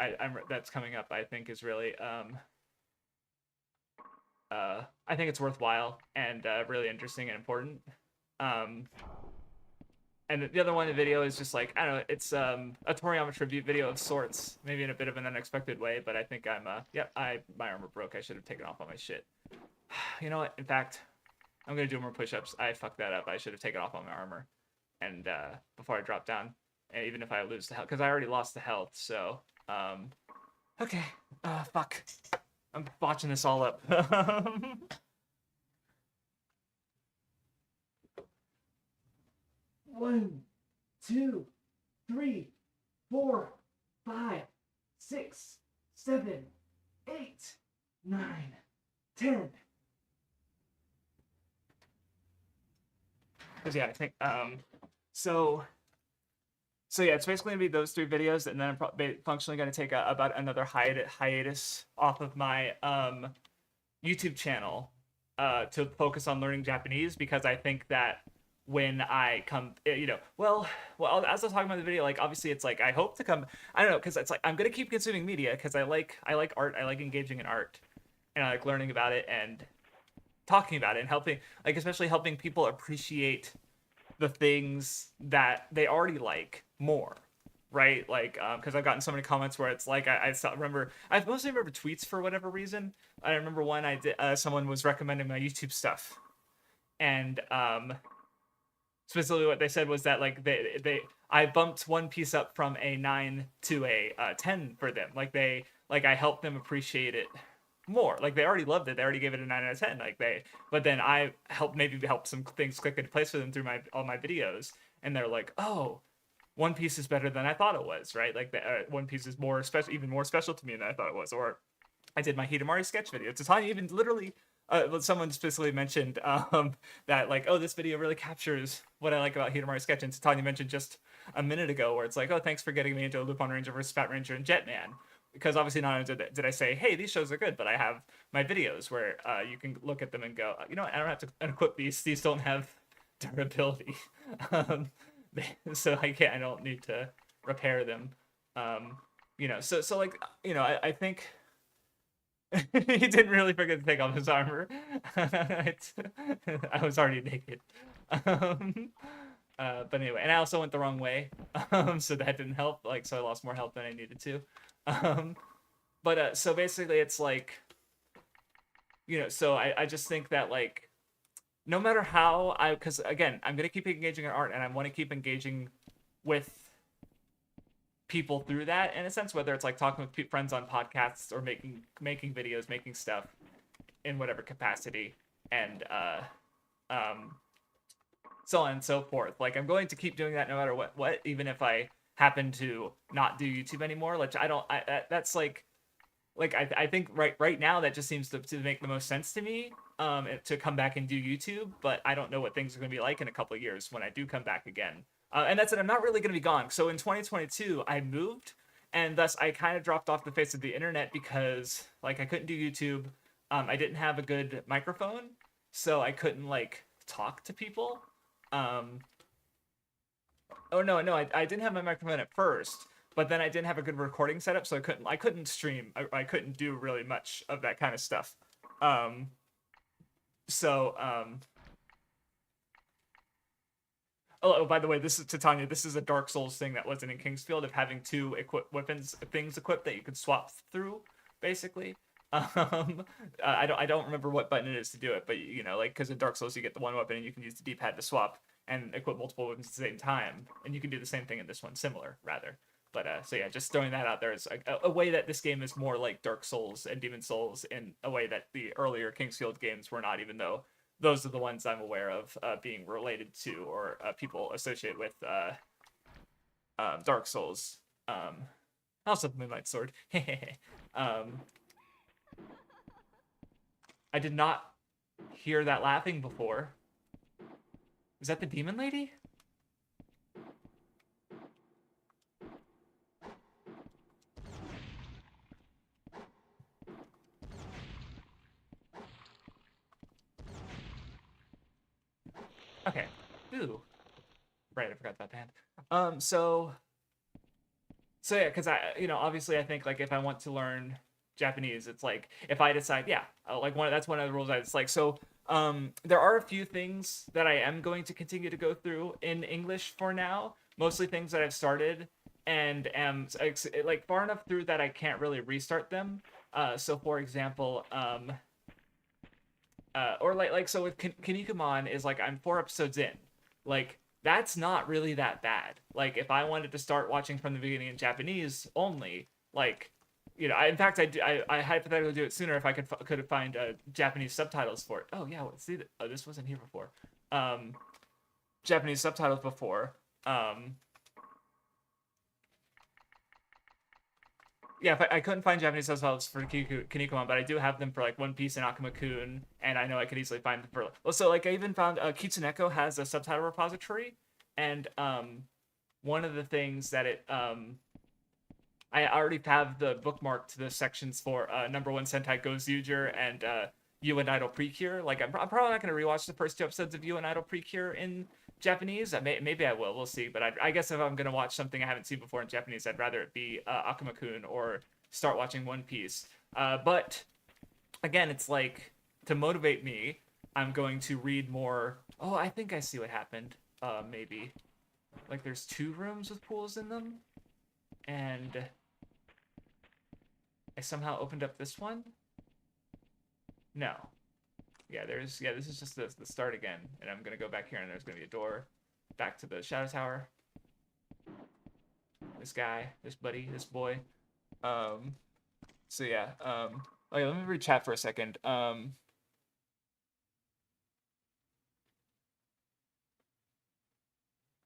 that's coming up, I think is really I think it's worthwhile and really interesting and important. And the other one, the video is just like, I don't know, it's a Toriyama tribute video of sorts, maybe in a bit of an unexpected way, but I think I'm my armor broke. I should have taken off all my shit. You know what? In fact, I'm gonna do more push-ups. I fucked that up. I should have taken off all my armor, and before I drop down, and even if I lose the health, because I already lost the health. So okay, fuck. I'm botching this all up. 1, 2, 3, 4, 5, 6, 7, 8, 9, 10. Because yeah, I think so yeah, it's basically gonna be those 3 videos, and then I'm functionally gonna take about another hiatus off of my YouTube channel to focus on learning Japanese, because I think that when I come, well, as I was talking about the video, like, obviously it's like, I hope to come, I don't know, because it's like, I'm going to keep consuming media, because I like art, I like engaging in art, and I like learning about it, and talking about it, and helping, like, especially helping people appreciate the things that they already like more, right? Like, because I've gotten so many comments where it's like, I mostly remember tweets for whatever reason. I remember one I did, someone was recommending my YouTube stuff, and specifically what they said was that, like, I bumped One Piece up from a 9 to a 10 for them. Like, I helped them appreciate it more. Like, they already loved it. They already gave it a 9 out of 10. But then I helped some things click into place for them through all my videos, and they're like, oh, One Piece is better than I thought it was, right? Like, One Piece is more special, even more special to me than I thought it was. Or I did my Hidamari sketch video. Tanya even literally. Someone specifically mentioned that, like, oh, this video really captures what I like about Hidamari sketch, and Tanya mentioned just a minute ago where it's like, oh, thanks for getting me into Lupin Ranger versus Fat Ranger and Jetman, because obviously not only did I say, hey, these shows are good, but I have my videos where you can look at them and go, you know what, I don't have to unequip these don't have durability, so I don't need to repair them, so like, I think he didn't really forget to take off his armor. I was already naked. But anyway, and I also went the wrong way, so that didn't help. Like, so I lost more health than I needed to. But so basically, it's like, so I just think that, like, no matter how because again, I'm gonna keep engaging in art, and I want to keep engaging with people through that in a sense, whether it's like talking with friends on podcasts or making videos, making stuff in whatever capacity, and um, so on and so forth. Like I'm going to keep doing that no matter what, even if I happen to not do YouTube anymore. Like I don't, that's like I think right now that just seems to make the most sense to me, to come back and do YouTube. But I don't know what things are going to be like in a couple of years when I do come back again. And that's it. I'm not really going to be gone. So in 2022, I moved, and thus I kind of dropped off the face of the internet because like I couldn't do YouTube. I didn't have a good microphone, so I couldn't like talk to people. Um, oh no, I didn't have my microphone at first, but then I didn't have a good recording setup, so I couldn't stream. I couldn't do really much of that kind of stuff. Um, so oh, by the way, this is Titania. This is a Dark Souls thing that wasn't in Kingsfield of having two weapons things equipped that you could swap through, basically. I don't remember what button it is to do it, but you know, like because in Dark Souls you get the one weapon and you can use the D-pad to swap and equip multiple weapons at the same time, and you can do the same thing in this one, similar rather. But so yeah, just throwing that out there is a way that this game is more like Dark Souls and Demon Souls in a way that the earlier Kingsfield games were not, even though those are the ones I'm aware of being related to or people associate with Dark Souls. Also, the Moonlight Sword. um, I did not hear that laughing before. Is that the demon lady? Okay. Ooh. Right, I forgot about that. So yeah, because obviously I think like if I want to learn Japanese, it's like if I decide, yeah, like that's one of the rules. It's like so. There are a few things that I am going to continue to go through in English for now. Mostly things that I've started and am like far enough through that I can't really restart them. So for example, or like so with Kinnikuman is like I'm 4 episodes in, like that's not really that bad. Like if I wanted to start watching from the beginning in Japanese only, like in fact I hypothetically do it sooner if I could find Japanese subtitles for it. Oh yeah, see this wasn't here before. Um, Japanese subtitles before. Um, yeah, if I couldn't find Japanese subtitles for Kinnikuman, but I do have them for like One Piece and Akuma-kun, and I know I could easily find them for. Well, so like I even found Kitsuneko has a subtitle repository, and one of the things that I already have the bookmarked the sections for number one Sentai Gozuger and You and Idol Precure. Like I'm probably not going to rewatch the first 2 episodes of You and Idol Precure in Japanese. Maybe I will. We'll see. But I guess if I'm going to watch something I haven't seen before in Japanese, I'd rather it be Akuma-kun or start watching One Piece. But again, it's like to motivate me, I'm going to read more. Oh, I think I see what happened. Maybe like there's 2 rooms with pools in them, and I somehow opened up this one. No. Yeah, this is just the start again, and I'm gonna go back here, and there's gonna be a door back to the Shadow Tower. This guy, this buddy, this boy. So yeah. Okay, let me read chat for a second. Oh,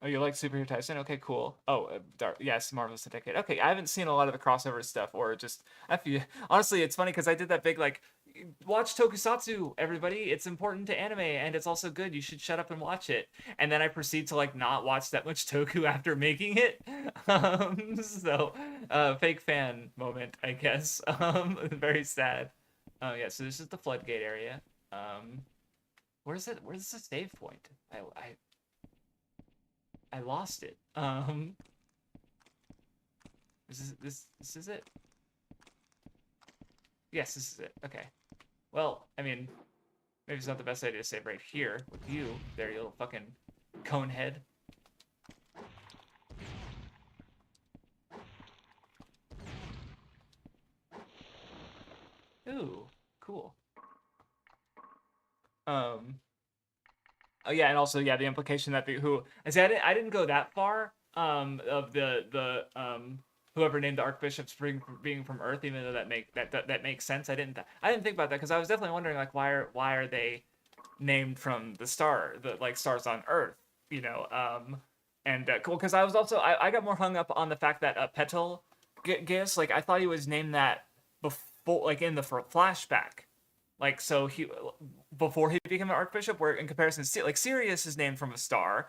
you like Superhero Tyson? Okay, cool. Oh, yes, Marvelous Decade. Okay, I haven't seen a lot of the crossover stuff, or just I feel honestly, it's funny because I did that big like, watch Tokusatsu, everybody. It's important to anime, and it's also good. You should shut up and watch it. And then I proceed to like not watch that much Toku after making it. So, fake fan moment, I guess. Very sad. Oh yeah, so this is the floodgate area. Where's it? Where's the save point? I lost it. This is it. Yes, this is it. Okay. Well, I mean, maybe it's not the best idea to save right here with you. There, you little fucking conehead. Ooh, cool. Oh yeah, and also yeah, the implication that I didn't go that far of the whoever named the archbishops being from Earth, even though that makes sense. I didn't think about that because I was definitely wondering like why are they named from the like stars on Earth, you know? And cool because I was also I got more hung up on the fact that Petal Gis, like I thought he was named that before, like in the flashback, like so he before he became an archbishop. Where in comparison, like Sirius is named from a star,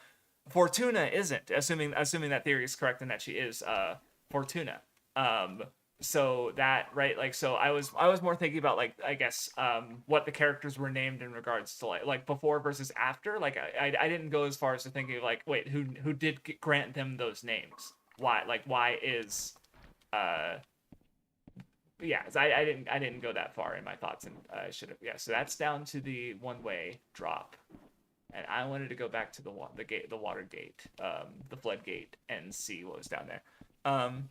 Fortuna isn't. Assuming that theory is correct and that she is Fortuna. Um, so that right, like so I was more thinking about like I guess what the characters were named in regards to like before versus after. Like I didn't go as far as to thinking like wait who did grant them those names? Why is uh yeah, I didn't go that far in my thoughts, and I should have. Yeah, so that's down to the one-way drop, and I wanted to go back to the gate, the water gate, the flood gate, and see what was down there. Um,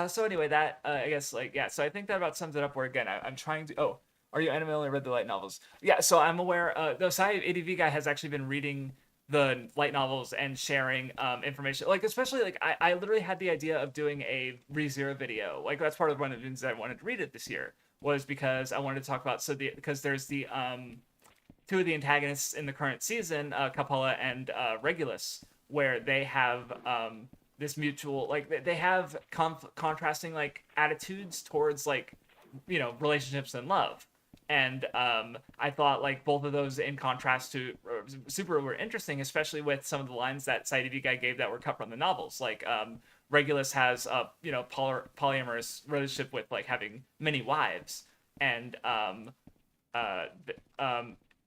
so anyway, that I guess like yeah. So I think that about sums it up. Where again, I'm trying to. Oh, are you anime only read the light novels? Yeah. So I'm aware. The Sai ADV guy has actually been reading the light novels and sharing information. Like especially like I literally had the idea of doing a ReZero video. Like that's part of one of the reasons I wanted to read it this year was because I wanted to talk about because there's the two of the antagonists in the current season, Capella and Regulus, where they have this mutual like they have contrasting like attitudes towards like relationships and love. And I thought like both of those in contrast to Super were interesting, especially with some of the lines that Side guy gave that were cut from the novels. Like Regulus has a polyamorous relationship with like having many wives, and uh,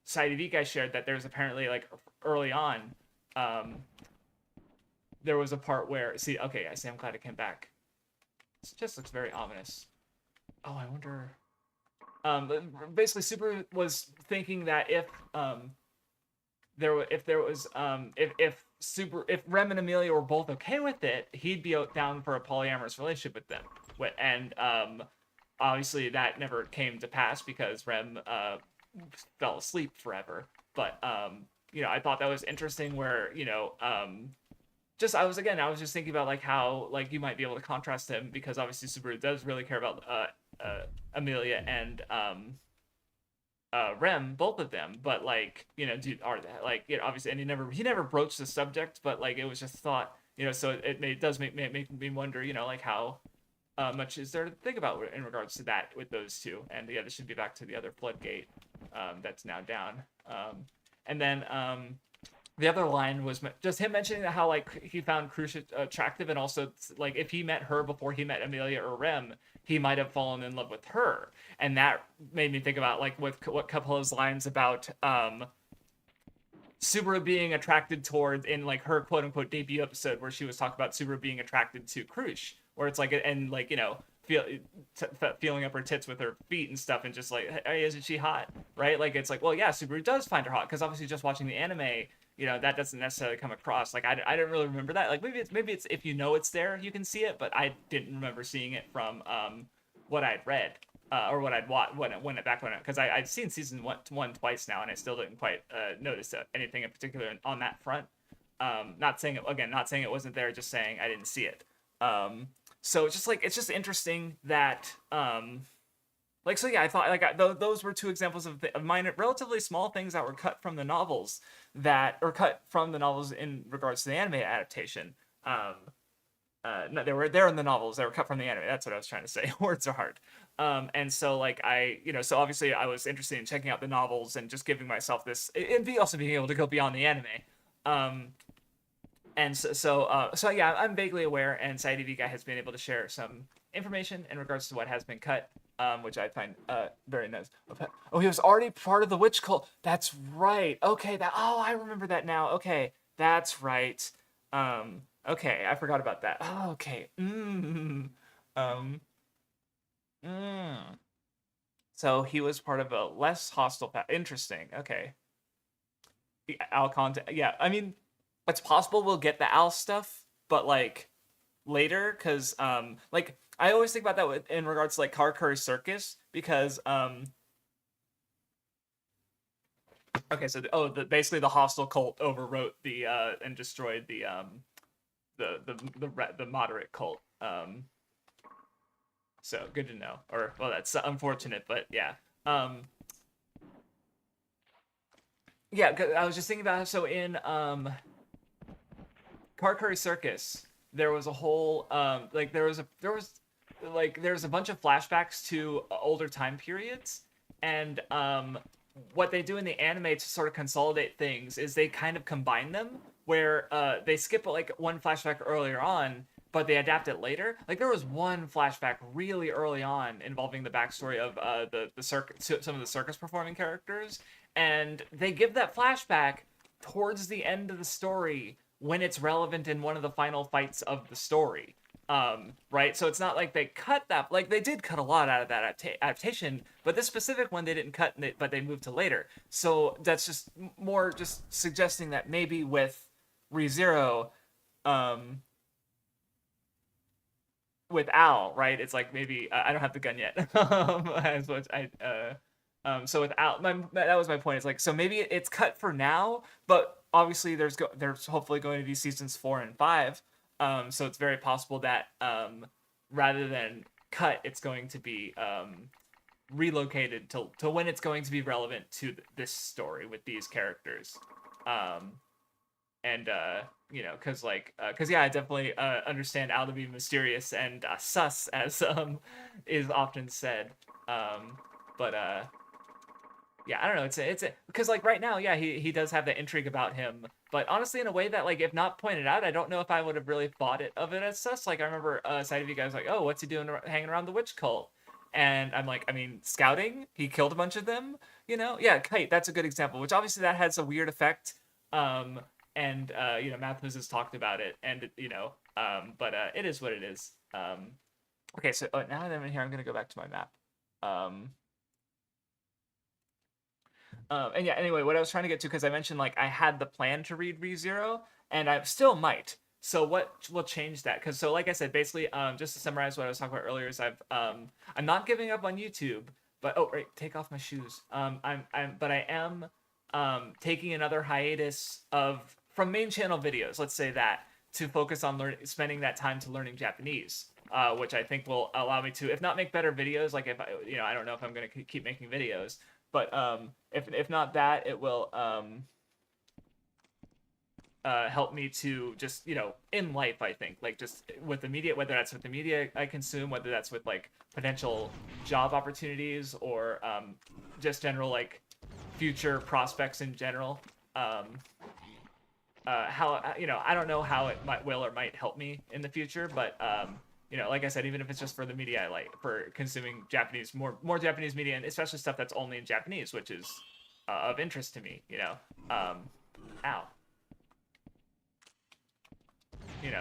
Side guy shared that there's apparently like early on, um, there was a part where see okay I see I'm glad it came back. It just looks very ominous. Oh, I wonder. Basically, Super was thinking that if there was if Rem and Amelia were both okay with it, he'd be down for a polyamorous relationship with them. And obviously that never came to pass because Rem fell asleep forever. But I thought that was interesting. Where just I was just thinking about like how like you might be able to contrast him because obviously Subaru does really care about Amelia and Rem, both of them, but like dude, are that like obviously, and he never broached the subject, but like it was just thought, so it does make me wonder, like how much is there to think about in regards to that with those two, and yeah, this should be back to the other floodgate that's now down, and then the other line was just him mentioning how like he found Crush attractive, and also like if he met her before he met Amelia or Rem, he might have fallen in love with her, and that made me think about like what Capella's lines about Subaru being attracted toward in like her quote unquote debut episode where she was talking about Subaru being attracted to Crush, where it's like and like feeling up her tits with her feet and stuff, and just like hey, isn't she hot, right? Like it's like well yeah, Subaru does find her hot because obviously just watching the anime. That doesn't necessarily come across. Like I didn't really remember that. Like maybe it's if it's there, you can see it, but I didn't remember seeing it from what I'd read or what I'd watched because I'd seen season one twice now, and I still didn't quite notice anything in particular on that front. Not saying it wasn't there, just saying I didn't see it. So it's just interesting that like so yeah, I thought like those were two examples of minor, relatively small things that were cut from the novels in regards to the anime adaptation. No, they were there in the novels. They were cut from the anime. That's what I was trying to say. Words are hard. And so like so obviously I was interested in checking out the novels and just giving myself this, and also being able to go beyond the anime. And so yeah, I'm vaguely aware, and Saidi guy has been able to share some information in regards to what has been cut. Which I find very nice. Oh, he was already part of the witch cult. That's right. Okay, I remember that now. Okay, that's right. Okay, I forgot about that. Oh, okay. So he was part of a less hostile path. Interesting. Okay. The Al content. Yeah, I mean, it's possible we'll get the Al stuff, but like later, because like I always think about that in regards to like Karakuri Circus, because okay, so basically the hostile cult overwrote the and destroyed the moderate cult, So good to know. Or well, that's unfortunate, but yeah. Um, yeah, I was just thinking about it. So in Karkuri Circus, there was a whole like there's a bunch of flashbacks to older time periods, and what they do in the anime to sort of consolidate things is they kind of combine them, where they skip like one flashback earlier on, but they adapt it later. Like there was one flashback really early on involving the backstory of the circus, some of the circus performing characters, and they give that flashback towards the end of the story when it's relevant in one of the final fights of the story. Right? So it's not like they cut that, like they did cut a lot out of that adaptation, but this specific one they didn't cut, but they moved to later. So that's just more just suggesting that maybe with ReZero, um, with Al, right? It's like maybe I don't have the gun yet. As much so with Al, that was my point. It's like so maybe it's cut for now, but obviously there's hopefully going to be seasons 4 and 5. So it's very possible that rather than cut, it's going to be relocated to when it's going to be relevant to this story with these characters. And because yeah, I definitely understand Al to be mysterious and sus, as is often said. But yeah, I don't know. It's because like right now, yeah, he does have that intrigue about him, but honestly, in a way that like if not pointed out, I don't know if I would have really thought of it as sus. Like I remember side of you guys like, oh, what's he doing hanging around the witch cult? And I'm like, I mean, scouting. He killed a bunch of them. Yeah, Kite. That's a good example. Which obviously that has a weird effect. And Mathis has talked about it, and but it is what it is. Okay, so now that I'm in here, I'm gonna go back to my map. And yeah, anyway, what I was trying to get to, because I mentioned like I had the plan to read ReZero, and I still might. So what will change that? Because so like I said, basically, just to summarize what I was talking about earlier is I'm not giving up on YouTube, but oh right, take off my shoes. But I am taking another hiatus from main channel videos, let's say that, to focus on spending that time to learning Japanese, which I think will allow me to, if not make better videos, like if I don't know if I'm gonna keep making videos, but if not that, it will help me to just in life, I think, like just with the media, whether that's with the media I consume, whether that's with like potential job opportunities or just general like future prospects in general. How I don't know how it will or might help me in the future, but like I said, even if it's just for the media I like, for consuming Japanese, more Japanese media, and especially stuff that's only in Japanese, which is of interest to me. Ow.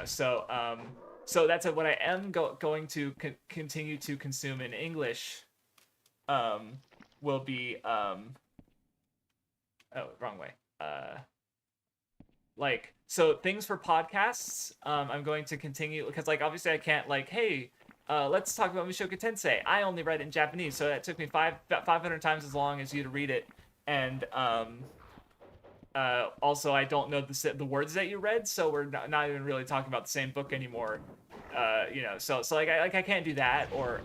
So that's what I am going to continue to consume in English. Will be oh, wrong way. Like, so things for podcasts, I'm going to continue, because like obviously I can't like, hey, let's talk about Mushoku Tensei. I only read it in Japanese, so that took me 500 times as long as you to read it, and also I don't know the words that you read, so we're not even really talking about the same book anymore. So like I can't do that, or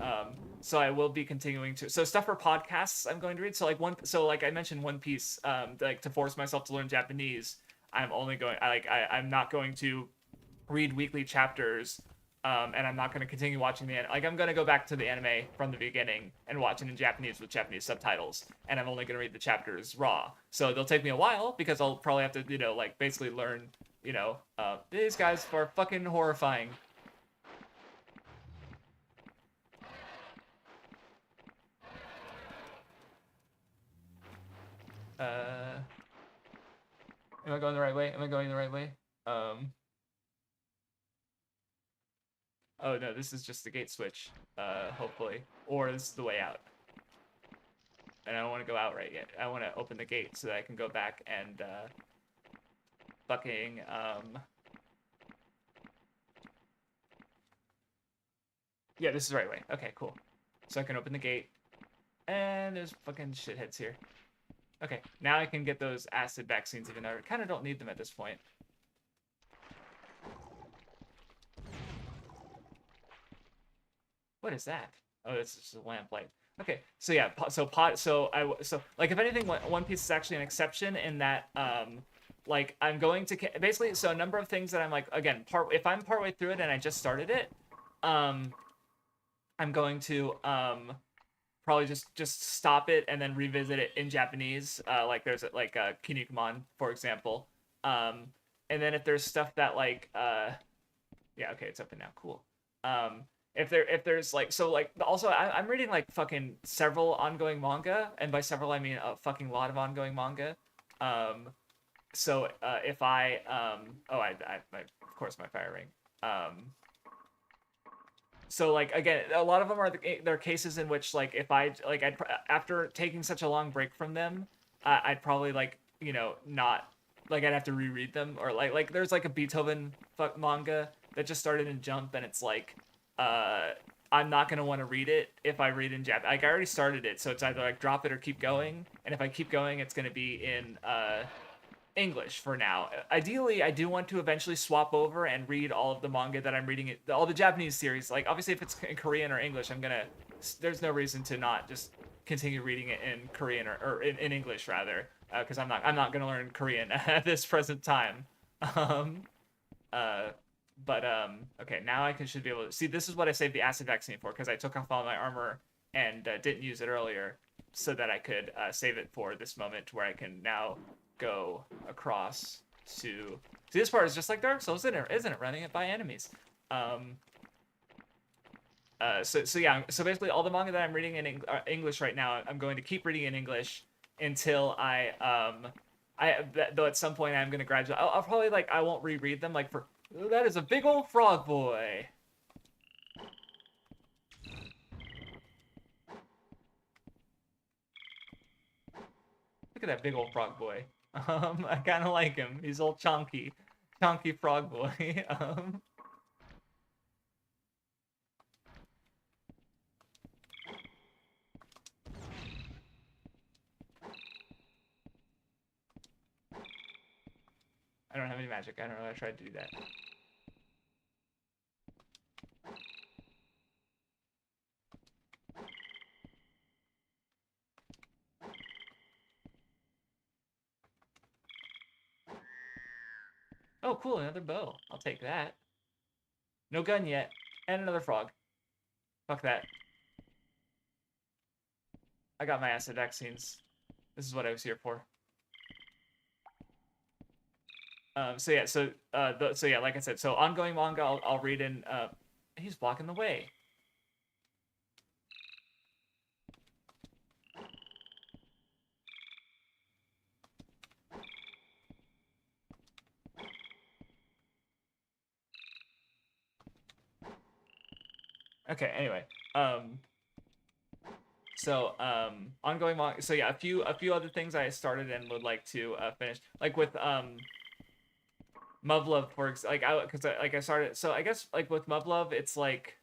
so I will be continuing to, so stuff for podcasts I'm going to read. So like I mentioned One Piece, like to force myself to learn Japanese, I'm not going to read weekly chapters, and I'm not going to continue watching I'm going to go back to the anime from the beginning and watch it in Japanese with Japanese subtitles, and I'm only going to read the chapters raw. So they'll take me a while, because I'll probably have to, like basically learn, these guys are fucking horrifying. Am I going the right way? Am I going the right way? Oh no, this is just the gate switch, hopefully. Or this is the way out. And I don't want to go out right yet. I want to open the gate so that I can go back and, fucking, yeah, this is the right way. Okay, cool. So I can open the gate. And there's fucking shitheads here. Okay, now I can get those acid vaccines, even though I kind of don't need them at this point. What is that? Oh, it's just a lamplight. Okay, so yeah, so like if anything, One Piece is actually an exception in that like I'm going to basically so a number of things that I'm like again part if I'm partway through it and I just started it, um I'm going to probably just stop it and then revisit it in Japanese. Like there's like Kinnikuman, for example. Um, and then if there's stuff that like yeah, okay, it's open now. Cool. Um, if there's like so like also I'm reading like fucking several ongoing manga, and by several I mean a fucking lot of ongoing manga. Um, so if I oh I of course my fire ring. So like again a lot of them are there are cases in which like if I like I'd after taking such a long break from them I'd probably like not like I'd have to reread them or like there's like a Beethoven manga that just started in Jump and it's like uh I'm not gonna want to read it if I read in Japanese. Like I already started it, so it's either like drop it or keep going. And if I keep going, it's gonna be in English for now. Ideally, I do want to eventually swap over and read all of the manga that I'm reading, all the Japanese series. Like, obviously, if it's in Korean or English, there's no reason to not just continue reading it in Korean or in English rather, because I'm not gonna learn Korean at this present time. Um, uh, okay, now should be able to see. This is what I saved the acid vaccine for because I took off all my armor and didn't use it earlier, so that I could save it for this moment where I can now go across to. See, this part is just like Dark Souls, isn't it? Running it by enemies. Um, so yeah, so basically all the manga that I'm reading in English right now, I'm going to keep reading in English until though at some point I'm going to graduate. I'll probably like I won't reread them like for that is a big old frog boy. Look at that big old frog boy. I kind of like him. He's all chunky frog boy. I don't have any magic. I don't know. I tried to do that. Oh, cool. Another bow. I'll take that. No gun yet. And another frog. Fuck that. I got my acid vaccines. This is what I was here for. So yeah, so yeah, like I said, so ongoing manga, I'll read in. He's blocking the way. Okay. Anyway, ongoing manga. So yeah, a few other things I started and would like to finish, like with Muv-Luv for like I started. So I guess like with Muv-Luv, it's like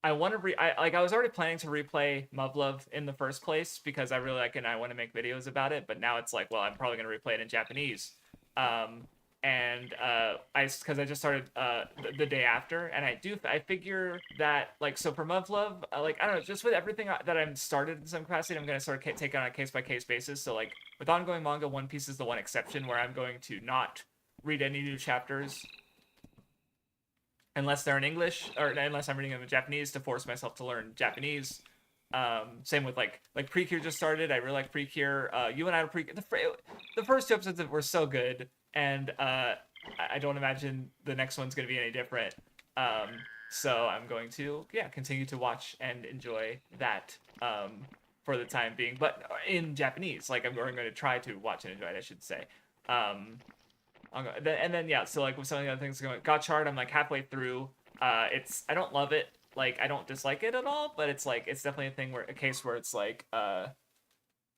I want to I was already planning to replay Muv-Luv in the first place because I really like it and I want to make videos about it. But now it's like, well, I'm probably gonna replay it in Japanese. And because I just started the day after, and I figure that like so for Muv-Luv, like I don't know, just with everything that I'm started in some capacity, I'm gonna sort of take on a case by case basis. So like with ongoing manga, One Piece is the one exception where I'm going to not read any new chapters unless they're in English or unless I'm reading them in Japanese to force myself to learn Japanese. Same with like Precure just started. I really like Precure. You and I the first two episodes were so good, and I don't imagine the next one's gonna be any different. So I'm going to continue to watch and enjoy that for the time being, but in Japanese. Like I'm going to try to watch and enjoy it, I should say. And then yeah, so like with some of the other things going, Gotchard, I'm like halfway through. I don't love it. Like I don't dislike it at all, but it's like it's definitely a case where it's like it's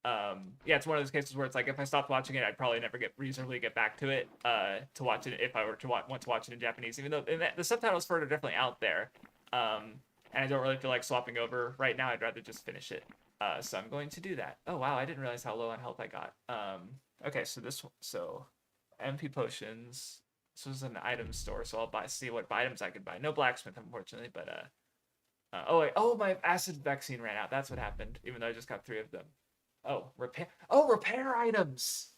one of those cases where it's like if I stopped watching it, I'd probably never reasonably get back to it to watch it if I were to want to watch it in Japanese, even though the subtitles for it are definitely out there. And I don't really feel like swapping over right now. I'd rather just finish it. So I'm going to do that. Oh wow, I didn't realize how low on health I got. Okay, so MP potions. This was an item store, so I'll see what items I could buy. No blacksmith, unfortunately, but Oh wait, oh my acid vaccine ran out. That's what happened. Even though I just got 3 of them. Oh, repair. Oh, repair items.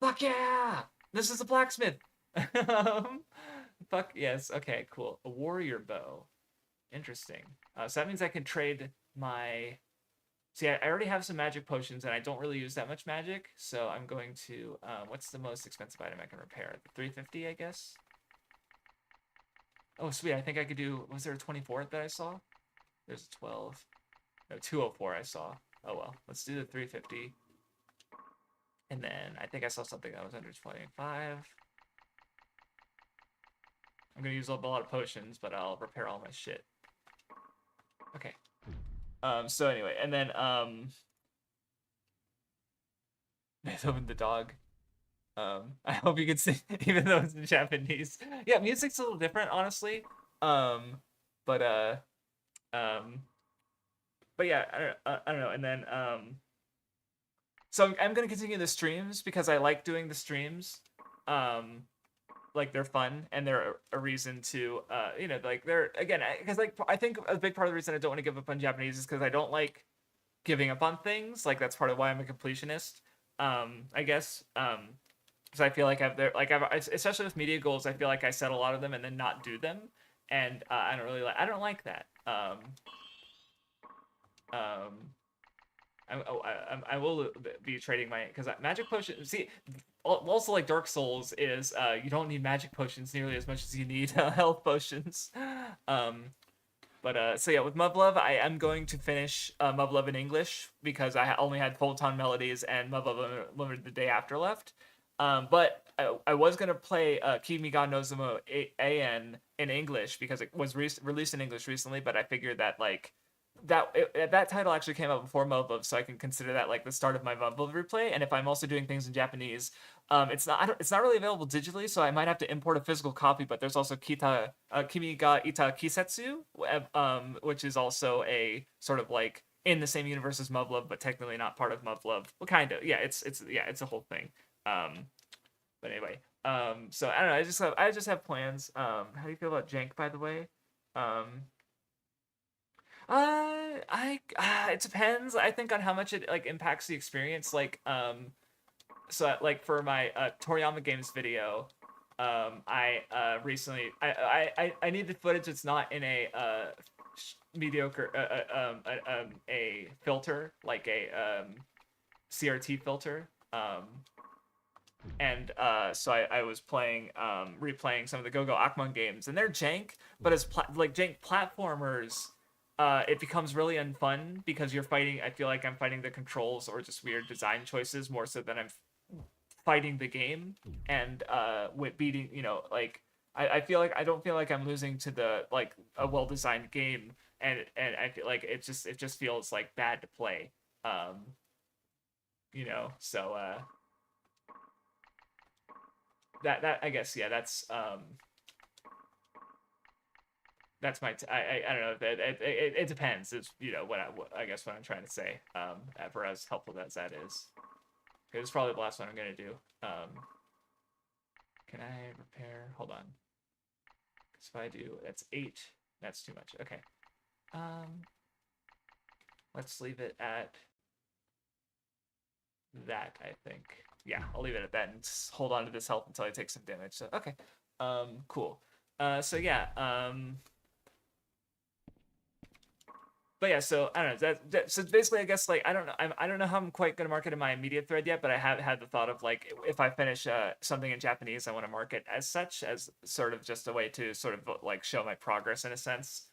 Fuck yeah! This is a blacksmith. um, fuck yes. Okay, cool. A warrior bow. Interesting. So that means I can trade my. See, I already have some magic potions, and I don't really use that much magic. So I'm going to. What's the most expensive item I can repair? 350, I guess. Oh, sweet. I think I could do. Was there a 24 that I saw? There's a 12. No, 204 I saw. Oh well. Let's do the 350. And then I think I saw something that was under 25. I'm gonna use up a lot of potions, but I'll repair all my shit. Okay. So anyway, and then Beethoven the dog. I hope you can see, even though it's in Japanese. Yeah, music's a little different, honestly. Um, but um, but yeah, I don't know. And then so I'm gonna continue the streams because I like doing the streams. Um, like they're fun and they're a reason to like they're again because like I think a big part of the reason I don't want to give up on Japanese is because I don't like giving up on things. Like that's part of why I'm a completionist. I guess because I feel like I've especially with media goals, I feel like I set a lot of them and then not do them, and I don't like that. Um, I will be trading my because magic potion. See, also like Dark Souls is you don't need magic potions nearly as much as you need health potions. Um, but so yeah, with Muv-Luv, I am going to finish Muv-Luv in English because I only had Full-Tone Melodies and Muv-Luv Limited the day after left. But I was gonna play Kimi ga Nozumo AN in English because it was released in English recently, but I figured that like that title actually came out before Muv-Luv, so I can consider that like the start of my Muv-Luv replay. And if I'm also doing things in Japanese, it's not really available digitally, so I might have to import a physical copy. But there's also Kimi ga Ita Kisetsu, which is also a sort of like in the same universe as Muv-Luv, but technically not part of Muv-Luv. Well, kind of, yeah. It's a whole thing. But anyway, so I don't know. I just have plans. How do you feel about Jank, by the way? Um, it depends. I think on how much it like impacts the experience. So like for my Toriyama Games video, I recently I need the footage that's not in a mediocre a filter like a CRT filter. And so I was playing replaying some of the Go-Go Akmon games, and they're jank, but as like jank platformers, it becomes really unfun because you're fighting. I feel like I'm fighting the controls or just weird design choices more so than I'm fighting the game. And with beating, like I feel like I don't feel like I'm losing to the like a well-designed game, and I feel like it just feels like bad to play. So that I guess yeah, that's my I don't know, it depends. It's what I guess what I'm trying to say, for as helpful as that is. Okay, this is probably the last one I'm gonna do. Can I repair? Hold on, because if I do, that's 8. That's too much. Okay. Let's leave it at that. I think. Yeah, I'll leave it at that and just hold on to this health until I take some damage. So okay. Cool. So yeah. But yeah, so I don't know. So basically, I guess like I don't know. I don't know how I'm quite gonna market in my immediate thread yet, but I have had the thought of like if I finish something in Japanese, I want to mark it as such, as sort of just a way to sort of like show my progress in a sense.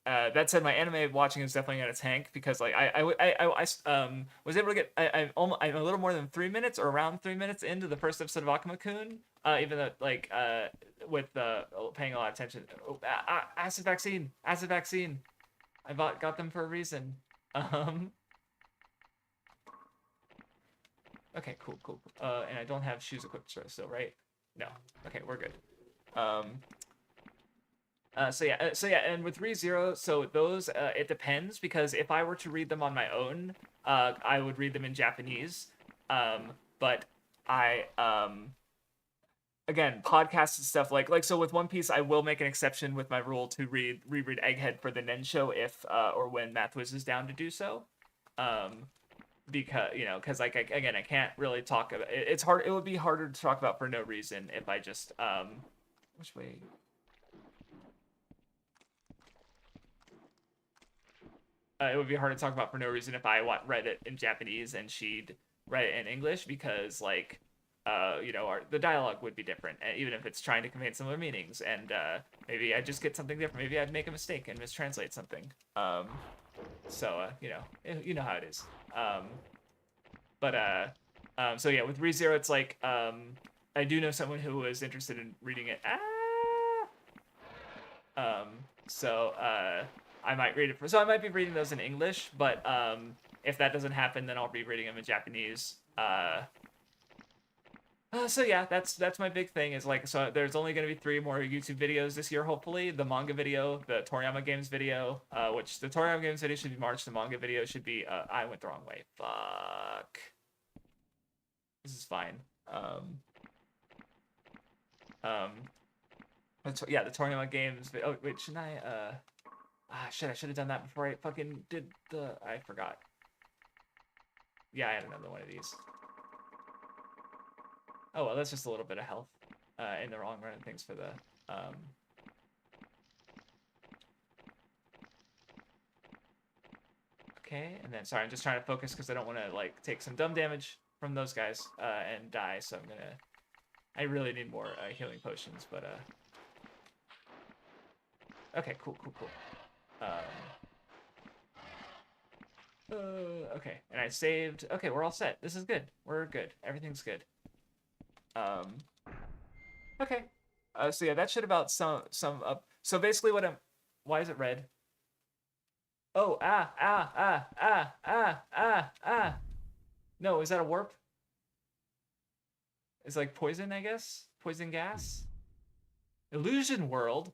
That said, my anime watching is definitely gonna tank because like I was able to get I'm a little more than 3 minutes or around 3 minutes into the first episode of Akuma-kun. Even though like with paying a lot of attention. Oh, acid vaccine. I got them for a reason. Okay, cool. And I don't have shoes equipped still, right? No. Okay, we're good. So yeah, and with ReZero, so those it depends because if I were to read them on my own, I would read them in Japanese. But I again, podcasts and stuff like so with One Piece, I will make an exception with my rule to reread Egghead for the Nen show if or when Mathwiz is down to do so. Because because like again, I can't really talk about it. It's hard. It would be harder to talk about for no reason if I just which way. It would be hard to talk about for no reason if I read it in Japanese and she'd read it in English because like the dialogue would be different, even if it's trying to convey similar meanings, and maybe I'd just get something different. Maybe I'd make a mistake and mistranslate something. So you know how it is. So yeah, with ReZero, it's like I do know someone who was interested in reading it. So I might read it so I might be reading those in English, but if that doesn't happen, then I'll be reading them in Japanese. So yeah, that's my big thing is like, so there's only going to be 3 more YouTube videos this year, hopefully. The manga video, the Toriyama Games video, which the Toriyama Games video should be March, the manga video should be, I went the wrong way. Fuck. This is fine. Yeah, the Toriyama Games, oh wait, shouldn't I, shit, I should have done that before I fucking did I forgot. Yeah, I had another one of these. Oh, well, that's just a little bit of health in the long run. Thanks for the... Okay, and then, sorry, I'm just trying to focus because I don't want to, like, take some dumb damage from those guys and die, so I'm gonna... I really need more healing potions, but... Okay, cool. Okay, and I saved... Okay, we're all set. This is good. We're good. Everything's good. Okay. So yeah, that should about sum up. So basically what why is it red? Oh, No, is that a warp? It's like poison, I guess? Poison gas? Illusion world?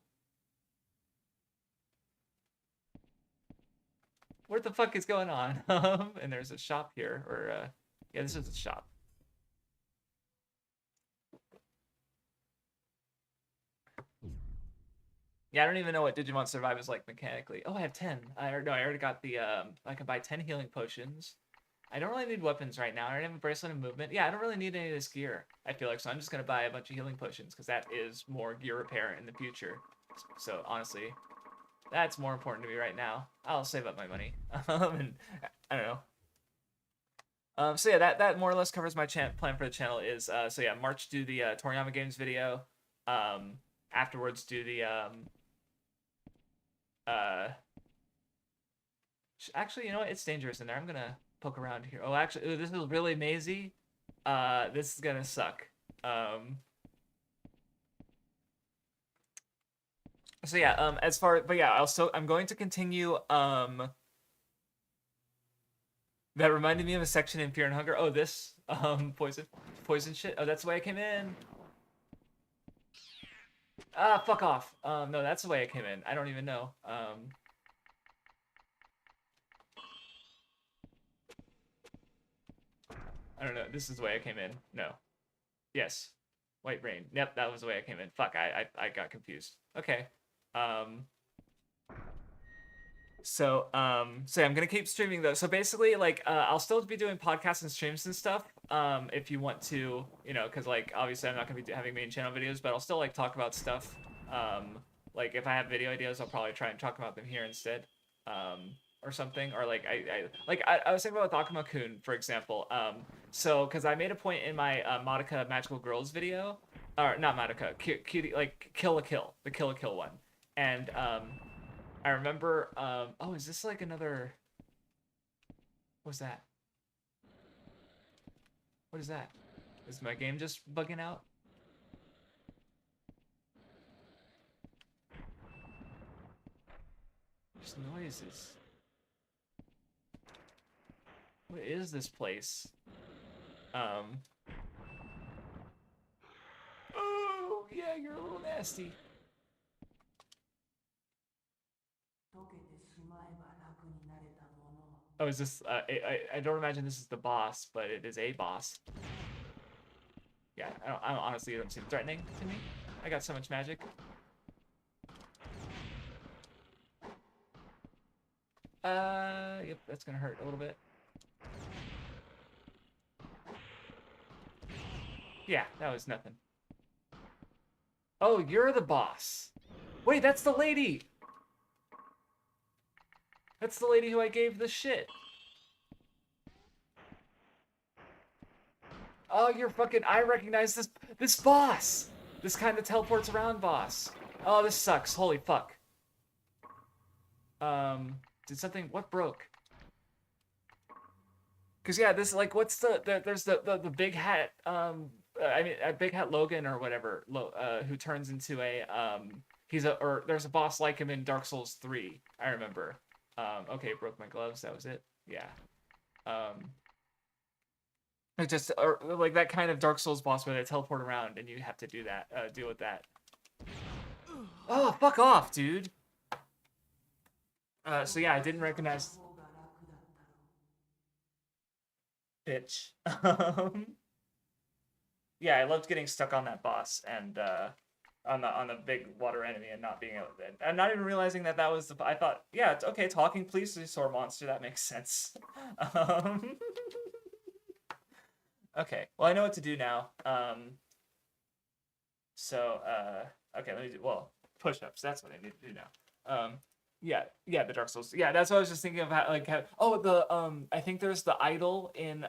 What the fuck is going on? And there's a shop here, or, yeah, this is a shop. Yeah, I don't even know what Digimon Survive is like mechanically. Oh, I have 10. I already got the, I can buy 10 healing potions. I don't really need weapons right now. I already have a bracelet of movement. Yeah, I don't really need any of this gear, I feel like, so I'm just going to buy a bunch of healing potions, because that is more gear repair in the future. So, honestly, that's more important to me right now. I'll save up my money. And, I don't know. So yeah, that more or less covers my plan for the channel is, so yeah, March do the Toriyama Games video. Afterwards do the, actually, you know what? It's dangerous in there. I'm gonna poke around here. Oh, actually, this is really mazy. This is gonna suck. So yeah, but yeah, I'm going to continue, that reminded me of a section in Fear and Hunger. Oh, this, poison shit. Oh, that's the way I came in. Ah, fuck off. No, that's the way I came in. I don't even know. I don't know. This is the way I came in. No. Yes. White rain. Yep, that was the way I came in. Fuck, I got confused. Okay. So yeah, I'm gonna keep streaming though. So basically, like, I'll still be doing podcasts and streams and stuff. If you want to, because like obviously I'm not gonna be having main channel videos, but I'll still like talk about stuff. Like if I have video ideas, I'll probably try and talk about them here instead. Or something, or like I was thinking about with Akuma-kun, for example. So because I made a point in my Madoka Magical Girls video, or not Madoka, Cutie, like Kill la Kill, the Kill la Kill one, and I remember, oh, is this like another, what's that? What is that? Is my game just bugging out? There's noises. What is this place? Oh, yeah, you're a little nasty. Oh, is this, I don't imagine this is the boss, but it is a boss. Yeah, I don't honestly, it don't seem threatening to me. I got so much magic. Yep, that's gonna hurt a little bit. Yeah, that was nothing. Oh, you're the boss. Wait, that's the lady. That's the lady who I gave the shit. Oh, you're fucking. I recognize this boss. This kind of teleports around boss. Oh, this sucks. Holy fuck. Did something? What broke? Cause yeah, this like what's there's the big hat. I mean, a big hat Logan or whatever. Who turns into a there's a boss like him in Dark Souls 3. I remember. Okay, broke my gloves. That was it. Yeah. It just or like that kind of Dark Souls boss where they teleport around and you have to do that, deal with that. Oh, fuck off, dude. So yeah, I didn't recognize. Bitch. Yeah, I loved getting stuck on that boss and on the big water enemy and not being able to, and not even realizing that was the. I thought, yeah, it's okay. Talking plesiosaur monster, that makes sense. Okay, well, I know what to do now. So, okay, let me do, well, push-ups, that's what I need to do now. Yeah, the Dark Souls. Yeah, that's what I was just thinking of, I think there's the idol in,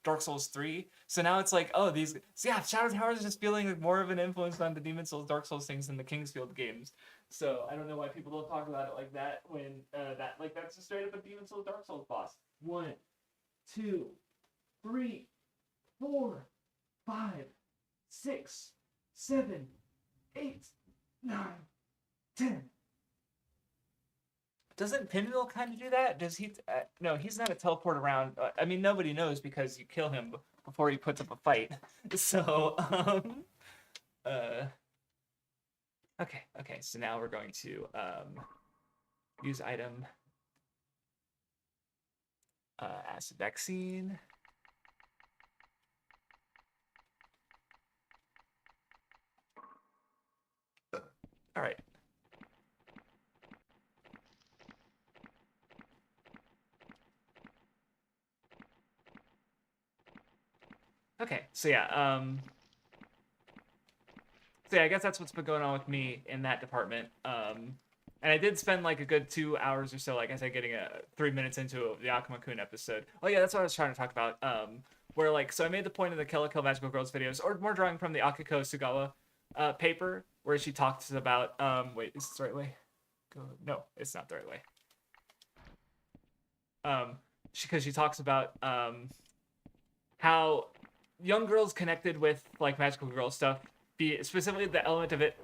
Dark Souls 3. So now it's like, oh, so yeah, Shadow Towers is just feeling like more of an influence on the Demon Souls, Dark Souls things than the Kingsfield games. So I don't know why people don't talk about it like that when, that's just straight up a Demon Souls, Dark Souls boss. 1, 2, 3, 4, 5, 6, 7, 8, 9, 10. Doesn't Pinwheel kind of do that? Does he? No, he's not a teleport around. I mean, nobody knows because you kill him before he puts up a fight. So, okay. So now we're going to use item acid vaccine. All right. Okay, so yeah, I guess that's what's been going on with me in that department. And I did spend like a good 2 hours or so, like I said, getting 3 minutes into the Akuma-kun episode. Oh yeah, that's what I was trying to talk about. Where like, so I made the point in the Kill la Kill Magical Girls videos, or more drawing from the Akiko Sugawa paper, where she talks about, wait, is this the right way? No, it's not the right way. Because she talks about how young girls connected with like magical girl stuff, specifically the element of it.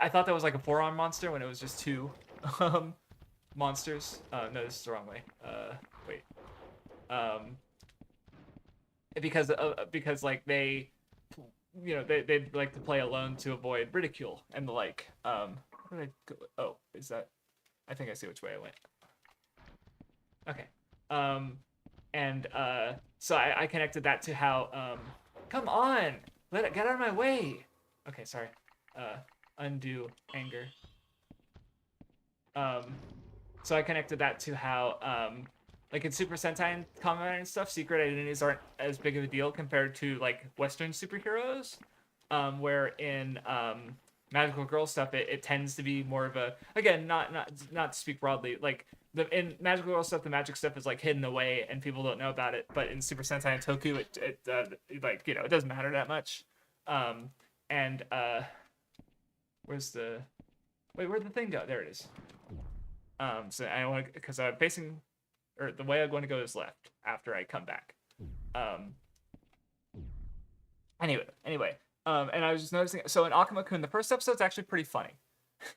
I thought that was like a forearm monster when it was just two monsters. No, this is the wrong way. Wait. Because like they they'd like to play alone to avoid ridicule and the like. Where did I go? Oh, is that? I think I see which way I went. Okay. So I connected that to how come on, get out of my way. Okay, sorry. Undo anger. So I connected that to how like in Super Sentai and Kamen Rider and stuff, secret identities aren't as big of a deal compared to like Western superheroes. Where in magical girl stuff, it tends to be more of a, again, not to speak broadly, like in magical girl stuff, the magic stuff is like hidden away and people don't know about it. But in Super Sentai and Toku, it like it doesn't matter that much. Where's the where'd the thing go? There it is. So I want to, because I'm facing, or the way I'm going to go is left after I come back. Anyway. And I was just noticing, so in Akuma-kun, the first episode's actually pretty funny.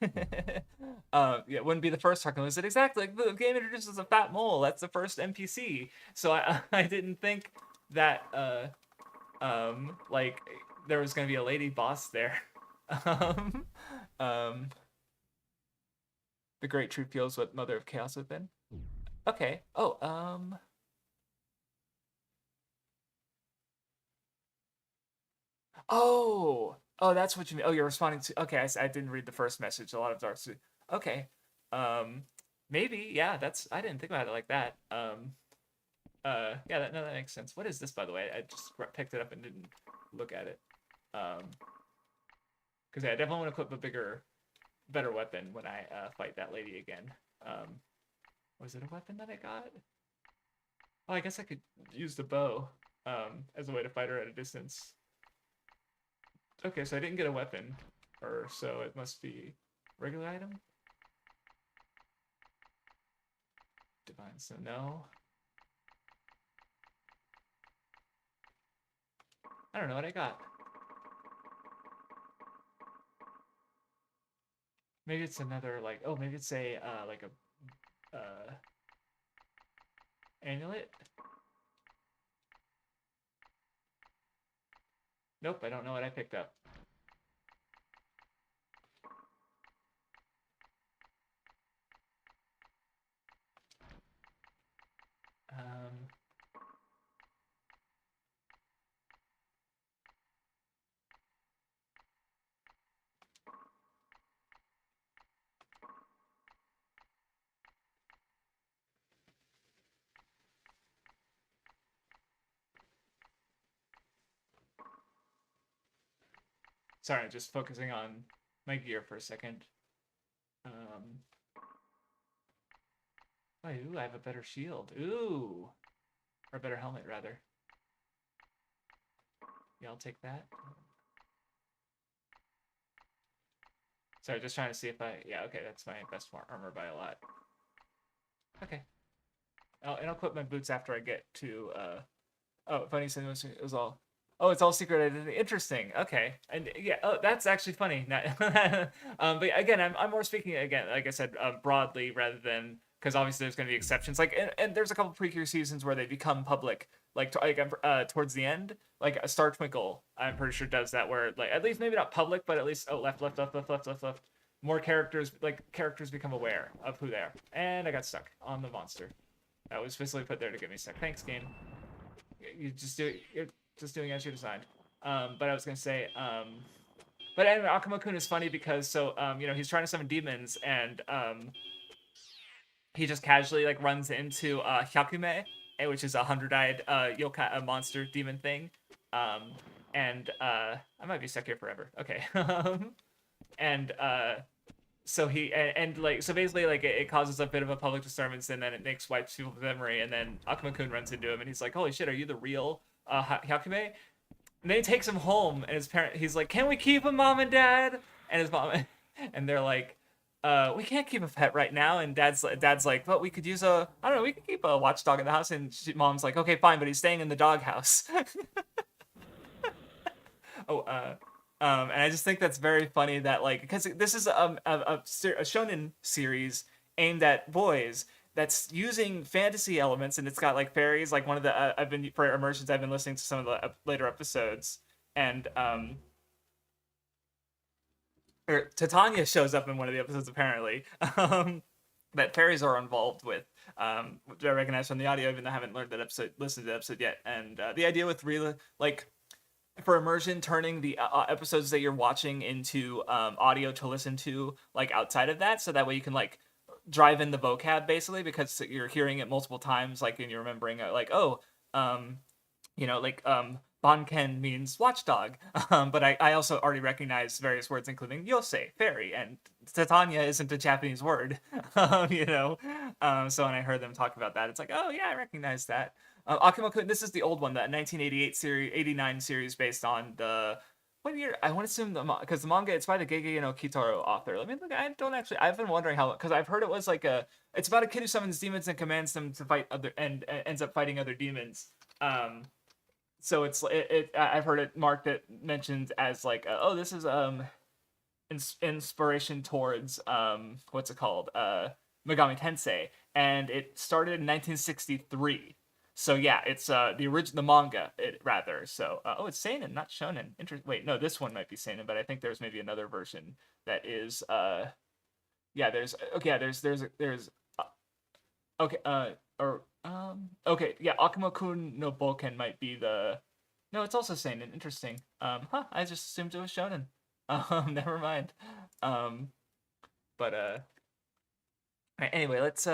Yeah, it wouldn't be the first Harkon. Is it exactly like the game introduces a fat mole? That's the first NPC. So I didn't think that like there was gonna be a lady boss there. The great truth feels what Mother of Chaos would have been. Okay. Oh, Oh, that's what you mean. Oh, you're responding to. Okay, I didn't read the first message. A lot of dark. Okay, um, maybe yeah. That's I didn't think about it like that. Yeah, that makes sense. What is this, by the way? I just picked it up and didn't look at it. Because yeah, I definitely want to equip a better weapon when I fight that lady again. Was it a weapon that I got? Oh, I guess I could use the bow as a way to fight her at a distance. Okay, so I didn't get a weapon, or so it must be regular item. Divine, so no. I don't know what I got. Maybe it's another like oh maybe it's a like a amulet. Nope, I don't know what I picked up. Um, Sorry, I'm just focusing on my gear for a second. Um, oh, ooh, I have a better shield. Ooh, or a better helmet rather. Yeah, I'll take that. Sorry, just trying to see if I. Yeah, okay, that's my best armor by a lot. Okay. And I'll put my boots after I get to. Oh, funny thing was all. Oh, it's all secret identity. Interesting. Okay, and yeah, oh, that's actually funny. But again, I'm more speaking again, like I said, broadly rather than because obviously there's going to be exceptions. Like, and there's a couple Precure seasons where they become public, towards the end, like a Star Twinkle. I'm pretty sure does that where like at least maybe not public, but at least left. More characters become aware of who they are. And I got stuck on the monster. That was specifically put there to get me stuck. Thanks, game. You're just doing as you designed. But I was gonna say, but anyway, Akuma-kun is funny because he's trying to summon demons and he just casually like runs into Hyakume, which is a 100-eyed yokai, a monster demon thing. And I might be stuck here forever. Okay. And so he and like so basically like it causes a bit of a public disturbance and then it makes wipes people's memory and then Akuma-kun runs into him and he's like, holy shit, are you the real Hyakume? And then he takes him home and he's like, can we keep him, mom and dad? And his mom and they're like, we can't keep a pet right now. And dad's like, but we could use I don't know, we could keep a watchdog in the house. And mom's like, okay, fine, but he's staying in the doghouse. Oh, and I just think that's very funny that like because this is a shonen series aimed at boys that's using fantasy elements and it's got like fairies. Like one of the I've been for immersions I've been listening to some of the later episodes and Titania shows up in one of the episodes apparently. That fairies are involved with, which I recognize from the audio, even though I haven't listened to the episode yet. And the idea with real, like, for immersion, turning the episodes that you're watching into audio to listen to like outside of that, so that way you can like drive in the vocab basically because you're hearing it multiple times, like and you're remembering like um, Bonken means watchdog, but I also already recognize various words including yosei, fairy, and Titania isn't a Japanese word, So when I heard them talk about that, it's like, oh yeah, I recognize that. Akuma-kun, this is the old one, the 1988 series, 89 series based on the what year? I want to assume because the manga it's by the Gege no Kitaro author. Let me look. I don't actually. I've been wondering how because I've heard it was like it's about a kid who summons demons and commands them to fight other and ends up fighting other demons. So I've heard it marked it mentioned as like oh this is inspiration towards what's it called Megami Tensei, and it started in 1963. So yeah, it's the manga rather. So it's seinen, not shonen. Wait, no, this one might be seinen, but I think there's maybe another version that is yeah. There's okay. Yeah, there's okay or okay yeah. Akuma-kun no Boken might be the No, it's also seinen. Interesting. I just assumed it was shonen. Never mind. Um, but anyway, let's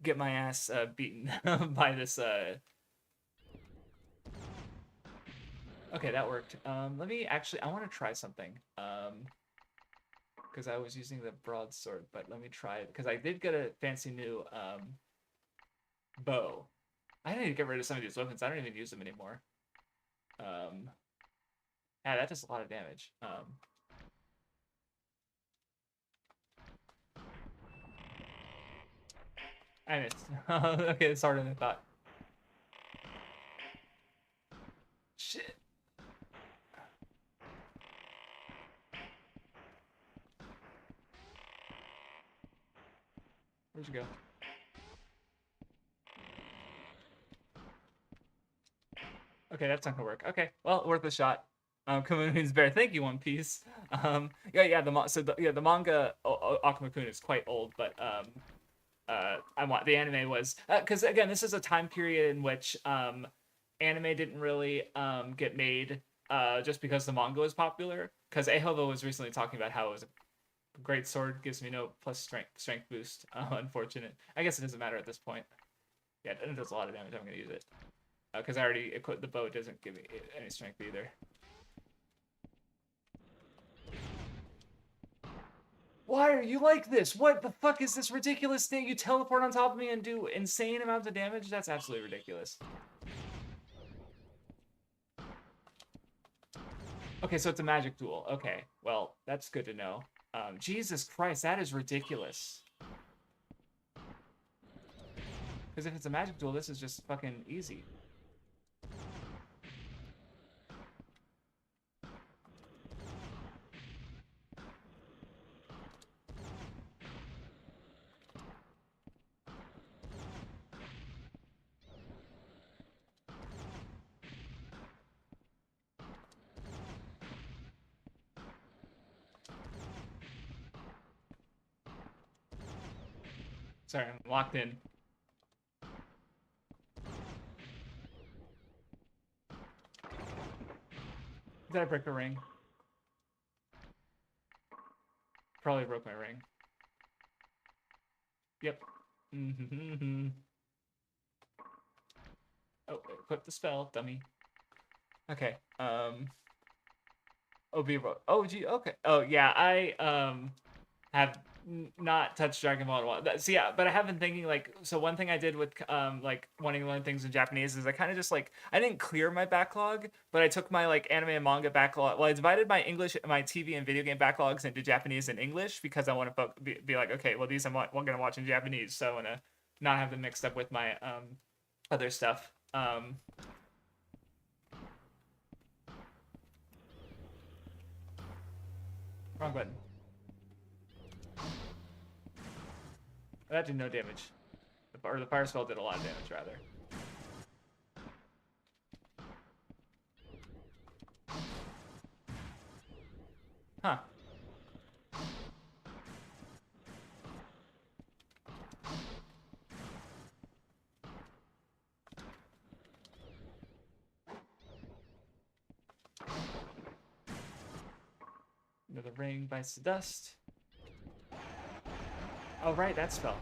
get my ass beaten by this. Okay, that worked. Let me actually. I want to try something. Because I was using the broadsword, but let me try it because I did get a fancy new bow. I need to get rid of some of these weapons. I don't even use them anymore. Um, yeah, that does a lot of damage. I missed. Okay, it's harder than I thought. Shit. Where'd you go? Okay, that's not gonna work. Okay, well, worth a shot. Kamunin's Bear, thank you, One Piece. Yeah, the manga Akumakun is quite old, but I want the anime was because again, this is a time period in which anime didn't really get made just because the manga was popular. Because Ehova was recently talking about how it was a great sword, gives me no plus strength boost. Unfortunate. I guess it doesn't matter at this point. Yeah, it does a lot of damage. I'm gonna use it because I already equipped the bow. Doesn't give me any strength either. Why are you like this? What the fuck is this ridiculous thing? You teleport on top of me and do insane amounts of damage? That's absolutely ridiculous. Okay, so it's a magic duel. Okay, well, that's good to know. Jesus Christ, that is ridiculous. Because if it's a magic duel, this is just fucking easy. Sorry, I'm locked in. Did I break a ring? Probably broke my ring. Yep. Oh, equip the spell, dummy. Okay. Oh, gee. Okay. Oh, yeah. I have not touched Dragon Ball in a while. So yeah, but I have been thinking like, so one thing I did with like wanting to learn things in Japanese is I kind of just like I didn't clear my backlog, but I took my like anime and manga backlog. Well, I divided my TV and video game backlogs into Japanese and English because I want to be like, okay, well these I'm gonna watch in Japanese, so I want to not have them mixed up with my other stuff. Wrong button. That did no damage. Or the fire spell did a lot of damage, rather. Huh. Another ring bites the dust. Oh, right, that spell.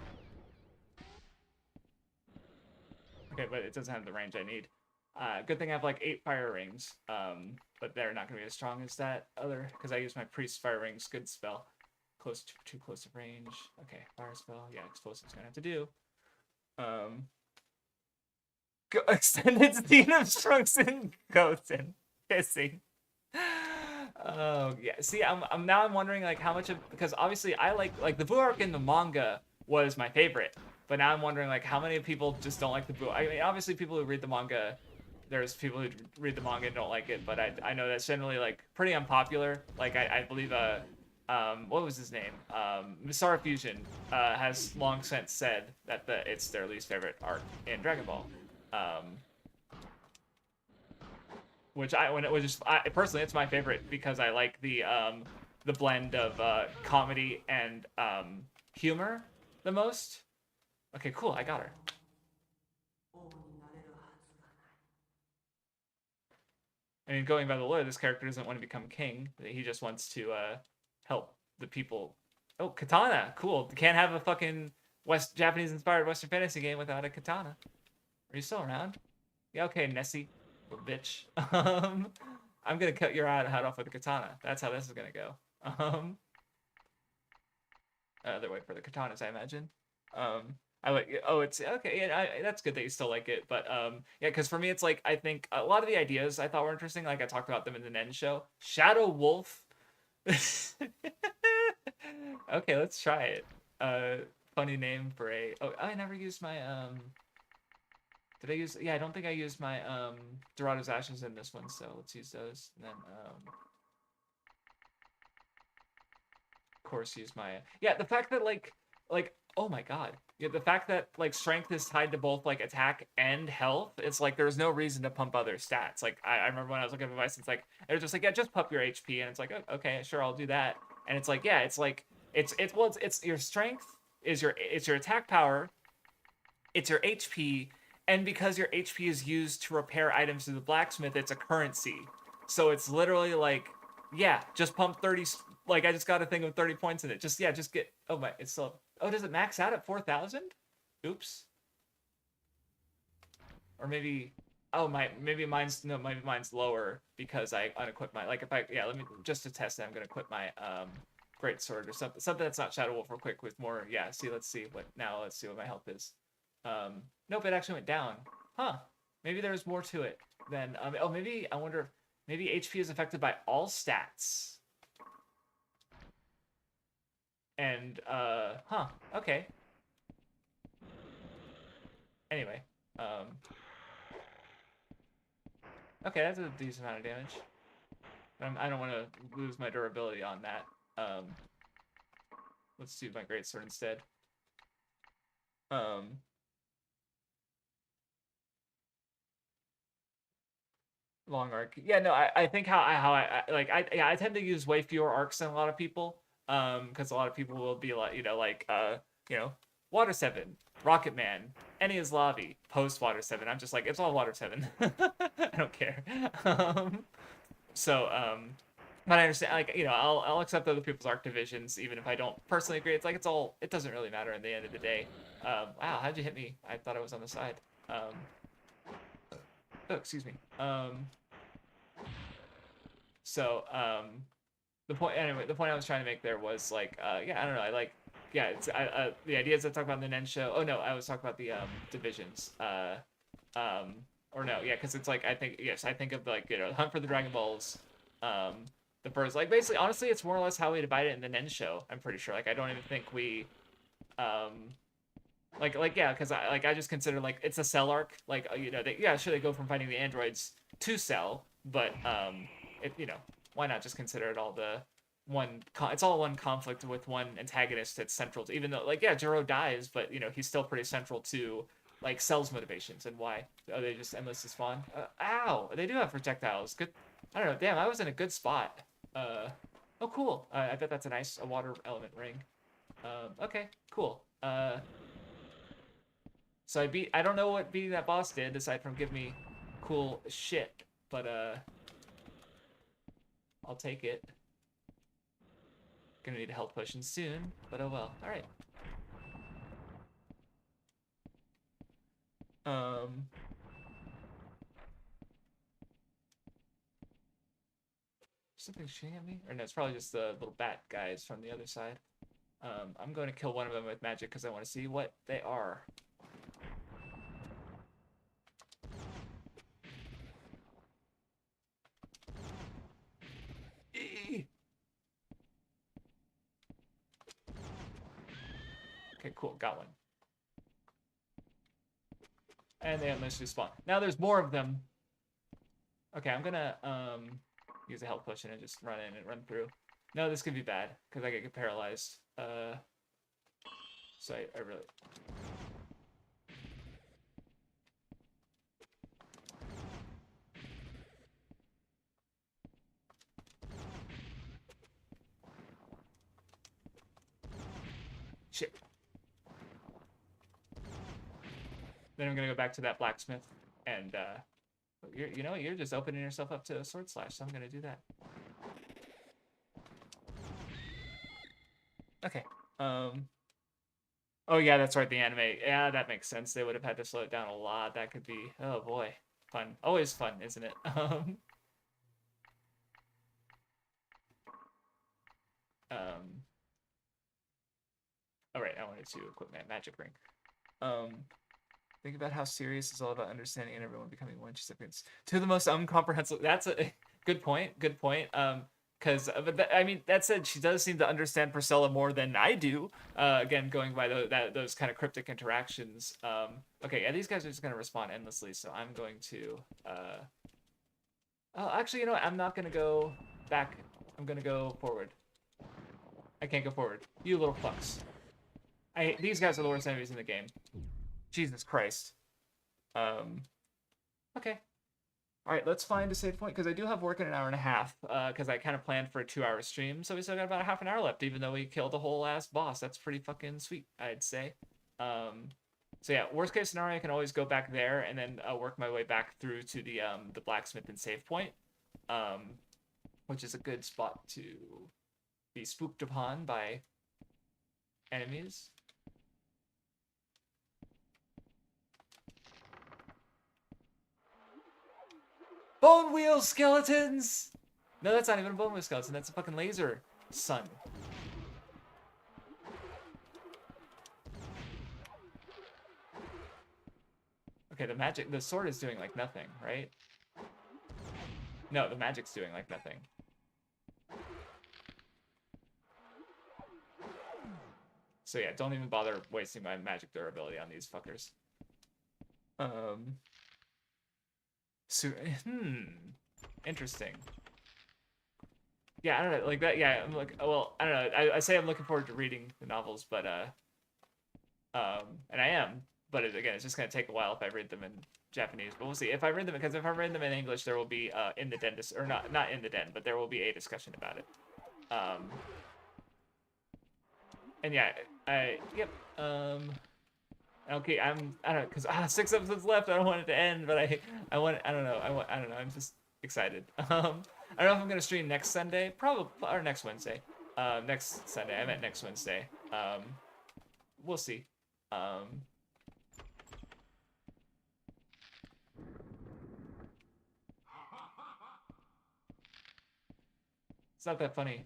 Okay, but it doesn't have the range I need. Good thing I have like 8 fire rings, but they're not going to be as strong as that other, because I use my priest fire rings. Good spell. Too close to range. Okay, fire spell. Yeah, explosive's going to have to do. Extended Scene of Strunks and Goten. Kissing. Oh yeah. See, I'm wondering like how much of, because obviously I like the Boo arc in the manga was my favorite, but now I'm wondering like how many people just don't like the Boo. I mean, obviously people who read the manga, there's people who read the manga and don't like it, but I know that's generally like pretty unpopular. Like I believe what was his name? Misara Fusion has long since said that it's their least favorite arc in Dragon Ball. Which personally it's my favorite because I like the blend of comedy and humor the most. Okay, cool, I got her. I mean, going by the lore, this character doesn't want to become king. He just wants to help the people. Oh, katana, cool. Can't have a fucking Japanese-inspired Western fantasy game without a katana. Are you still around? Yeah, okay, Nessie, little bitch. I'm gonna cut your head off with a katana. That's how this is gonna go. They're waiting for the katanas, I imagine. I like. Oh, it's okay. Yeah, that's good that you still like it. But yeah, because for me, it's like I think a lot of the ideas I thought were interesting. Like I talked about them in the Nen show. Shadow Wolf. Okay, let's try it. Funny name for a. Oh, I never used my Did I use? Yeah, I don't think I used my Dorado's Ashes in this one. So let's use those. And then of course use my. Yeah, the fact that like oh my god, yeah, the fact that like strength is tied to both like attack and health, it's like there's no reason to pump other stats. Like I remember when I was looking at advice, it's like it was just like, yeah, just pump your HP, and it's like, oh, okay, sure, I'll do that. And it's like, yeah, it's like it's your strength is your attack power, it's your HP, and because your HP is used to repair items through the blacksmith, it's a currency. So it's literally like, yeah, just pump 30. Like I just got a thing with 30 points in it. Just, yeah, just get. Oh my, it's still. Oh, does it max out at 4,000? Oops. Or maybe. Oh my, maybe mine's no, maybe mine's lower because I unequip my. Like if I, yeah, let me just to test it. I'm gonna equip my great sword or something that's not Shadow Wolf real quick with more. Yeah, see, let's see what now. Let's see what my health is. Nope, it actually went down. Huh? Maybe there's more to it than. Oh, maybe I wonder. Maybe HP is affected by all stats. And huh, okay. Anyway, okay, that's a decent amount of damage. I don't want to lose my durability on that. Let's do my greatsword instead. Long arc. Yeah, no, I think how I like I tend to use way fewer arcs than a lot of people. Because a lot of people will be like, Water 7, Rocket Man, Enia's Lobby, post Water 7. I'm just like, it's all Water 7. I don't care. But I understand, like, I'll accept other people's arc divisions, even if I don't personally agree. It's like, it doesn't really matter in the end of the day. Wow, how'd you hit me? I thought I was on the side. Oh, excuse me. The point I was trying to make there was like, yeah, I don't know. I like, yeah, it's the ideas I talked about in the Nen show. Oh no, I was talking about the divisions. Or no, yeah, because it's like I think of like Hunt for the Dragon Balls. The first, like, basically, honestly, it's more or less how we divide it in the Nen show. I'm pretty sure. Like, I don't even think we yeah, because I just consider like it's a cell arc. Like they go from fighting the androids to Cell, but why not just consider it all the it's all one conflict with one antagonist that's central to, even though like yeah, Jiro dies, but he's still pretty central to like Cell's motivations and why are they just endless as fun. Ow, they do have projectiles. Good. I don't know. Damn, I was in a good spot. Oh cool. I bet that's a water element ring. Okay, cool. So I don't know what beating that boss did aside from give me cool shit, but I'll take it. Gonna need a health potion soon, but oh well. All right. Something shooting at me? Or no, it's probably just the little bat guys from the other side. I'm going to kill one of them with magic because I want to see what they are. Okay, cool. Got one. And they initially spawn. Now there's more of them. Okay, I'm gonna use a health potion and just run in and run through. No, this could be bad because I get paralyzed. So I really. Shit. Then I'm gonna go back to that blacksmith and You know what? You're just opening yourself up to a sword slash, so I'm gonna do that. Okay. Oh yeah, that's right. The anime. Yeah, that makes sense. They would have had to slow it down a lot. That could be. Oh boy, fun. Always fun, isn't it? Um. All right. I wanted to equip my magic ring. Um. Think about how serious it's all about understanding and everyone becoming one recipients to the most incomprehensible. That's a good point. Good point. Because I mean, that said, she does seem to understand Priscilla more than I do. Again, going by those kind of cryptic interactions. Okay, yeah, these guys are just gonna respond endlessly, so I'm going to. Oh, actually, you know what? I'm not gonna go back. I'm gonna go forward. I can't go forward. You little fucks. These guys are the worst enemies in the game. Jesus Christ. Okay. All right, let's find a save point because I do have work in an hour and a half. Because I kind of planned for a 2-hour stream, so we still got about a half an hour left. Even though we killed a whole ass boss, that's pretty fucking sweet, I'd say. So yeah, worst case scenario, I can always go back there and then work my way back through to the blacksmith and save point, which is a good spot to be spooked upon by enemies. Bone wheel skeletons! No, that's not even a bone wheel skeleton. That's a fucking laser sun. Okay, the sword is doing like nothing, right? No, the magic's doing like nothing. So yeah, don't even bother wasting my magic durability on these fuckers. So, interesting. Yeah, I don't know, like that. Yeah, I'm like, well, I don't know. I say I'm looking forward to reading the novels, but and I am, but again, it's just gonna take a while if I read them in Japanese. But we'll see. If I read them, because if I read them in English, there will be in the den, or not in the den, but there will be a discussion about it. And yeah, yep. Okay, I don't know, cause 6 episodes left. I don't want it to end, but I don't know. I don't know. I'm just excited. I don't know if I'm gonna stream next Sunday, probably, or next Wednesday. Next Sunday. I meant next Wednesday. We'll see. It's not that funny,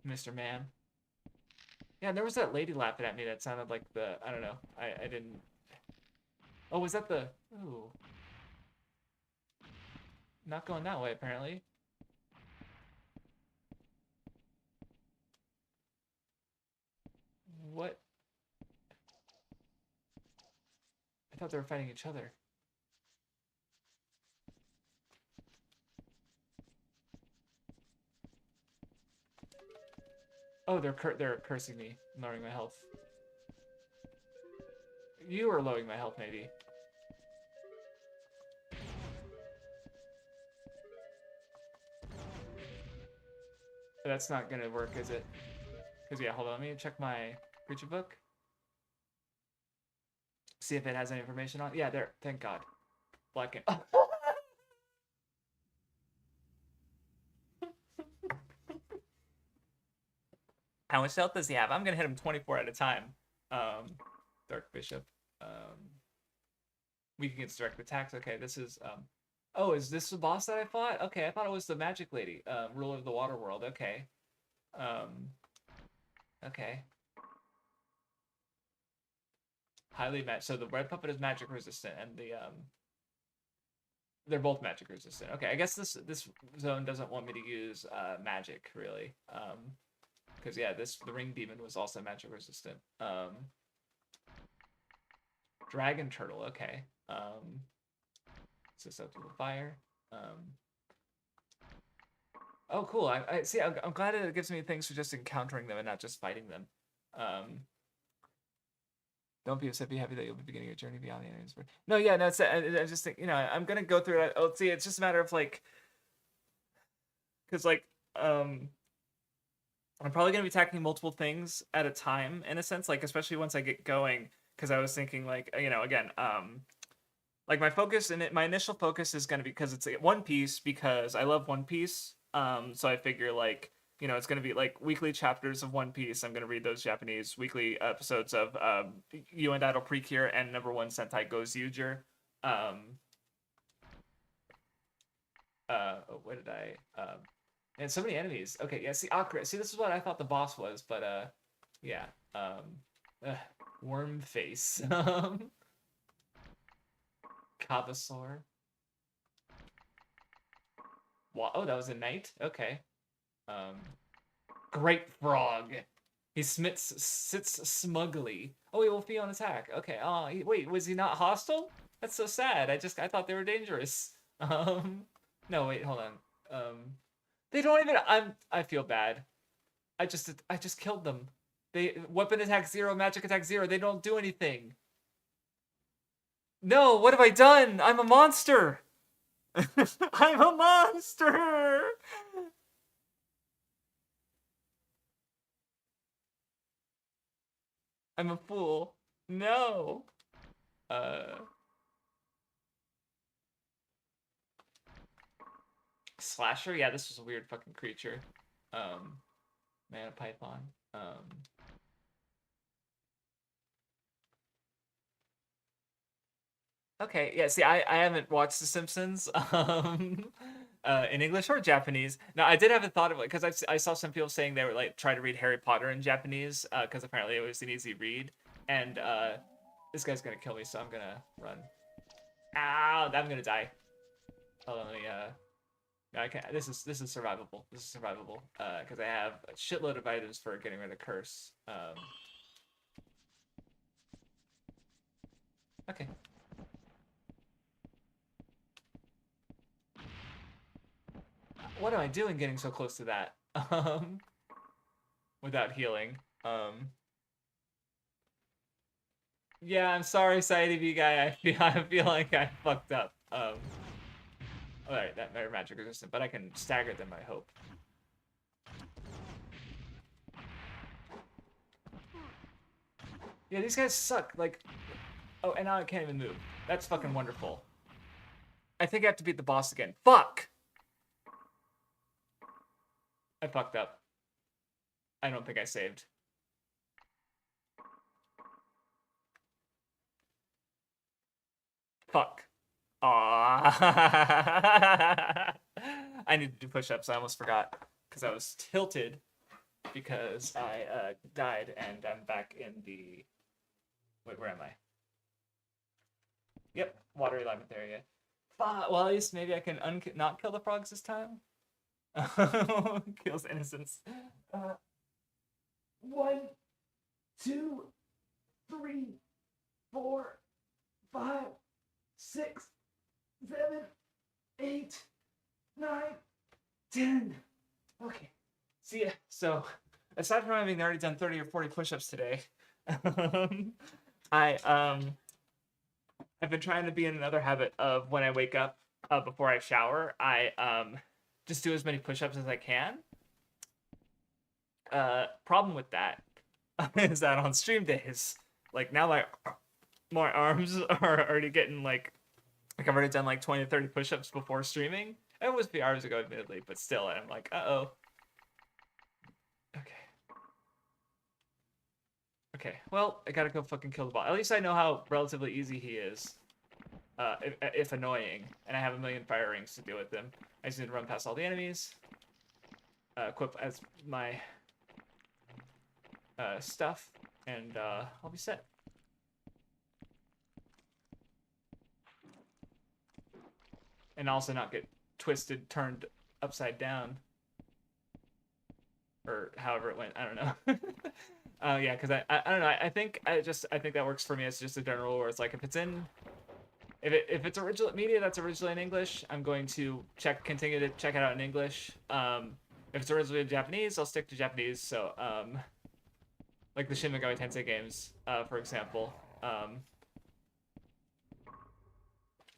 Mr. Man. Yeah, and there was that lady laughing at me that sounded like I don't know. I didn't. Oh, was that the? Ooh. Not going that way, apparently. What? I thought they were fighting each other. Oh, they're cursing me, lowering my health. You are lowering my health, maybe. That's not gonna work, is it? Because yeah, hold on, let me check my creature book. See if it has any information on. Yeah, there. Thank God. Black and. Oh. How much health does he have? I'm gonna hit him 24 at a time. Dark Bishop. Weak against direct attacks. Okay, this is. Oh, is this the boss that I fought? Okay, I thought it was the Magic Lady, ruler of the Water World. Okay. Okay. Highly matched. So the red puppet is magic resistant, and they're both magic resistant. Okay, I guess this zone doesn't want me to use magic really. Because yeah, the ring demon was also magic resistant. Dragon turtle. Okay. Susceptible to fire. Oh, cool. I see. I'm glad it gives me things for just encountering them and not just fighting them. Don't be upset. Be happy that you'll be beginning your journey beyond the enemy's. No, yeah, no. I just think I'm gonna go through it. Oh, see, it's just a matter of like, because like I'm probably gonna be tackling multiple things at a time in a sense, like especially once I get going. Because I was thinking like again like my focus and my initial focus is gonna be because it's One Piece because I love One Piece. So I figure like it's gonna be like weekly chapters of One Piece. I'm gonna read those Japanese weekly episodes of You and Idol Precure and number one Sentai Gozyuger. Um, what did I and so many enemies. Okay, yeah. See, Akra. See, this is what I thought the boss was, but yeah. Uh, Worm face. Cabasaur. Wow. Oh, that was a knight. Okay. Um, Great Frog. He sits smugly. Oh, he will be on attack. Okay. Oh, wait. Was he not hostile? That's so sad. I thought they were dangerous. No, wait. Hold on. They don't even. I feel bad. I just killed them. They weapon attack 0, magic attack 0. They don't do anything. No, what have I done? I'm a monster. I'm a monster. I'm a fool. No. Uh Slasher? Yeah, this was a weird fucking creature. Um Man, a python. Okay, yeah, see, I haven't watched The Simpsons in English or Japanese. Now, I did have a thought of it because I saw some people saying they were like try to read Harry Potter in Japanese because apparently it was an easy read. And this guy's gonna kill me, so I'm gonna run. Ow, I'm gonna die. Hold on, let me no, I can't. This is survivable. This is survivable because I have a shitload of items for getting rid of curse. Okay. What am I doing getting so close to that? Without healing. Yeah, I'm sorry, Side B guy. I feel like I fucked up. Alright, that they're magic resistant, but I can stagger them, I hope. Yeah, these guys suck. Like, oh, and now I can't even move. That's fucking wonderful. I think I have to beat the boss again. Fuck! I fucked up. I don't think I saved. Fuck. Aww. I need to do push-ups. I almost forgot because I was tilted because I died and I'm back in the. Wait, where am I? Yep, water alignment area. Well, at least maybe I can not kill the frogs this time. Kills innocents. 1, 2, 3, 4, 5, 6, 7, 8, 9, 10. Okay. See ya. So, aside from having already done 30 or 40 push-ups today, I've been trying to be in another habit of when I wake up before I shower, I just do as many push-ups as I can. Problem with that is that on stream days, like now my arms are already getting like I've already done like 20 to 30 push-ups before streaming. It was a few hours ago, admittedly, but still, I'm like, uh-oh. Okay. Okay, well, I gotta go fucking kill the boss. At least I know how relatively easy he is. If annoying. And I have a million fire rings to deal with him. I just need to run past all the enemies. Equip as my stuff. And I'll be set. And also not get twisted, turned upside down. Or however it went. I don't know. Yeah, because I don't know. I think that works for me as just a general rule where it's like if it's original media that's originally in English, I'm going to continue to check it out in English. If it's originally in Japanese, I'll stick to Japanese. So like the Shin Megami Tensei games, for example.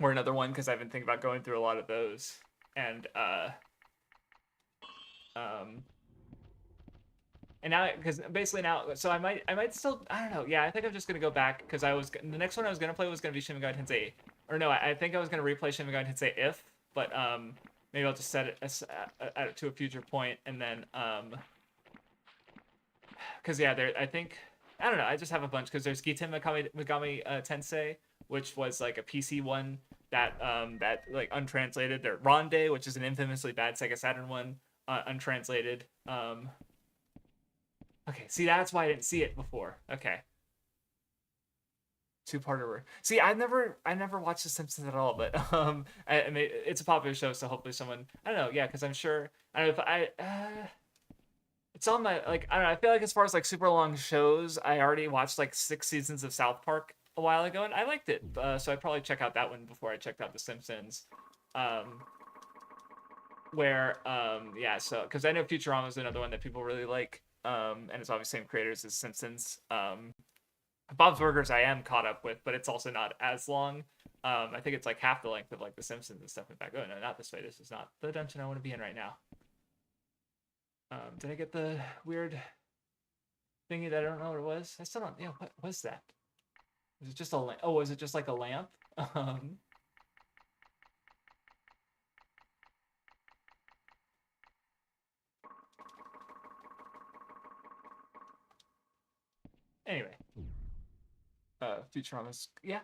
Or another one because I've been thinking about going through a lot of those. And and now, because basically now, so I might still, I don't know. Yeah, I think I'm just gonna go back because the next one I was gonna play was gonna be Shin Megami Tensei or no, I think I was gonna replay Shin Megami Tensei if, but maybe I'll just set it add it to a future point, and then because yeah, there I think I don't know. I just have a bunch because there's Giten Megami Tensei, which was like a PC one that like untranslated. There Ronde, which is an infamously bad Sega Saturn one, untranslated. Okay, see that's why I didn't see it before. Okay, two-parter. See, I never watched The Simpsons at all, but I mean, it's a popular show, so hopefully someone I don't know, yeah, because I'm sure I don't know if it's on my like I don't know. I feel like as far as like super long shows, I already watched like 6 seasons of South Park a while ago, and I liked it. So I'd probably check out that one before I checked out The Simpsons. Um, where yeah, so because I know Futurama is another one that people really like. And it's obviously same creators as Simpsons. Bob's Burgers I am caught up with, but it's also not as long. I think it's like half the length of like The Simpsons and stuff. In fact, oh no, not this way. This is not the dungeon I want to be in right now. Did I get the weird thingy that I don't know what it was? I still don't. Yeah, what was that? Was it just a lamp? Oh, was it just like a lamp? Um, anyway, Futurama's yeah.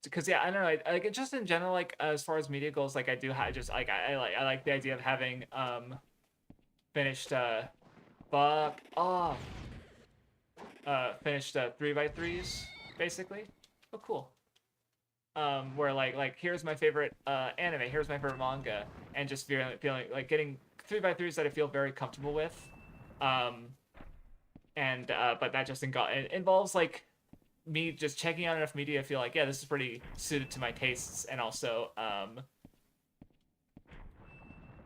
Because yeah, I don't know. I like just in general, like as far as media goes, like I do just like I like the idea of having finished fuck off finished 3x3s basically. Oh cool. Where like here's my favorite anime, here's my favorite manga, and just feeling like getting 3x3s that I feel very comfortable with. Um, and but that just it involves like me just checking out enough media. I feel like yeah, this is pretty suited to my tastes, and also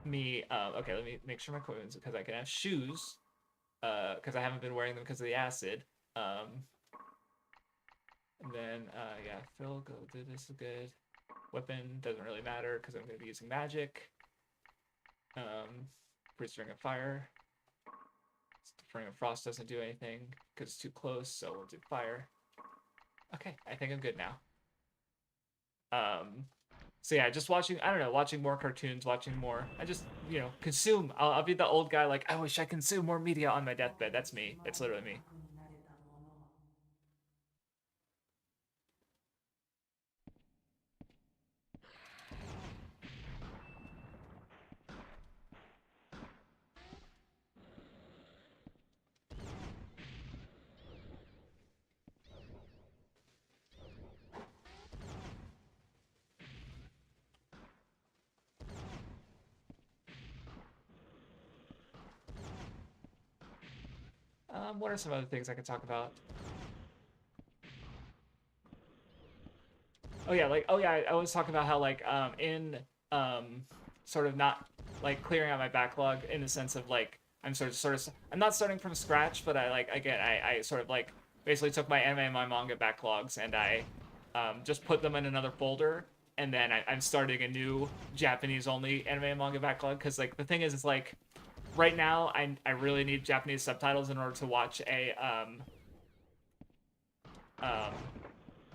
me okay, let me make sure my coins because I can have shoes because I haven't been wearing them because of the acid. And then yeah, Phil go do this is good. Weapon doesn't really matter because I'm going to be using magic. Priest Ring of Fire. Ring of Frost doesn't do anything because it's too close, so we'll do fire. Okay, I think I'm good now. So yeah, just watching, I don't know, watching more cartoons, watching more. I just, you know, consume. I'll be the old guy like, I wish I consumed more media on my deathbed. That's me. It's literally me. What are some other things I could talk about? Oh yeah, like oh yeah, I was talking about how like in sort of not like clearing out my backlog in the sense of like I'm sort of I'm not starting from scratch, but I like again I sort of like basically took my anime and my manga backlogs and I just put them in another folder, and then I'm starting a new Japanese only anime and manga backlog because like the thing is it's like right now I really need Japanese subtitles in order to watch a um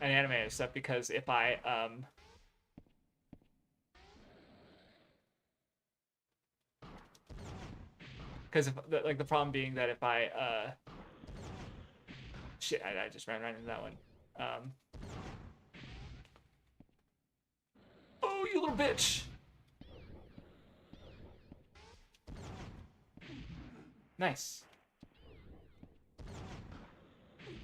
an anime and stuff because if I because if like the problem being that if I shit I just ran right into that one. Um, oh you little bitch! Nice.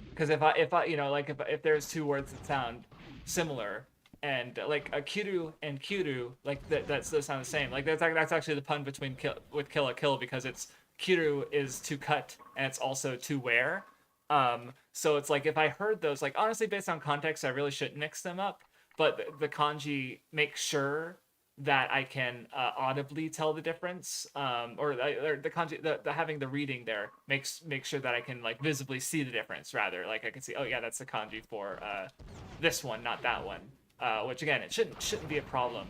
Because if I you know like if there's two words that sound similar and like a kiru and kiru like that's those sound the same like that's actually the pun between kill a kill because it's kiru is to cut and it's also to wear. So it's like if I heard those like honestly based on context I really shouldn't mix them up, but the kanji makes sure that I can audibly tell the difference, or the kanji, the having the reading there makes sure that I can like visibly see the difference. Rather, like I can see, oh yeah, that's the kanji for this one, not that one. Which again, it shouldn't be a problem,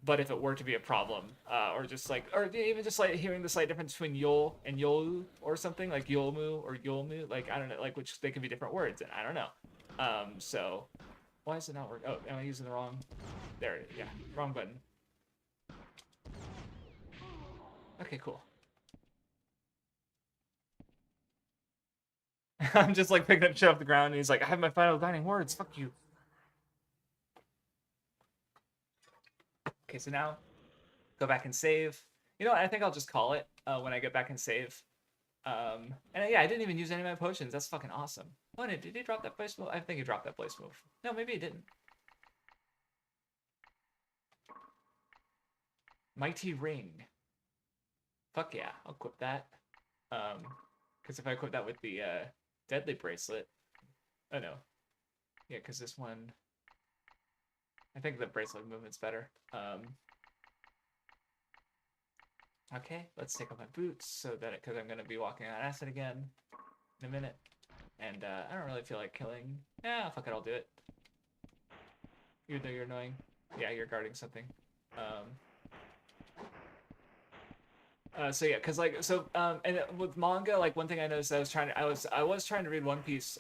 but if it were to be a problem, or just like, or even just like hearing the slight difference between yo and you or something like yomu or yomu, like I don't know, like which they can be different words, and I don't know. So Why is it not working? Oh, am I using the wrong? There it is. Yeah, wrong button. Okay, cool. I'm just like picking up shit off the ground, and he's like, "I have my final dining words. Fuck you." Okay, so now go back and save. You know what? I think I'll just call it when I get back and save. And yeah, I didn't even use any of my potions. That's fucking awesome. Oh, did he drop that place move? I think he dropped that place move. No, maybe he didn't. Mighty Ring. Fuck yeah, I'll equip that. Because if I equip that with the Deadly Bracelet, oh no, yeah, because this one, I think the bracelet movement's better. Okay, let's take off my boots so that because I'm gonna be walking on acid again in a minute, and I don't really feel like killing. Yeah, fuck it, I'll do it. Even though you're annoying. Yeah, you're guarding something. So yeah, cause like and with manga, like one thing I noticed, I was trying to read One Piece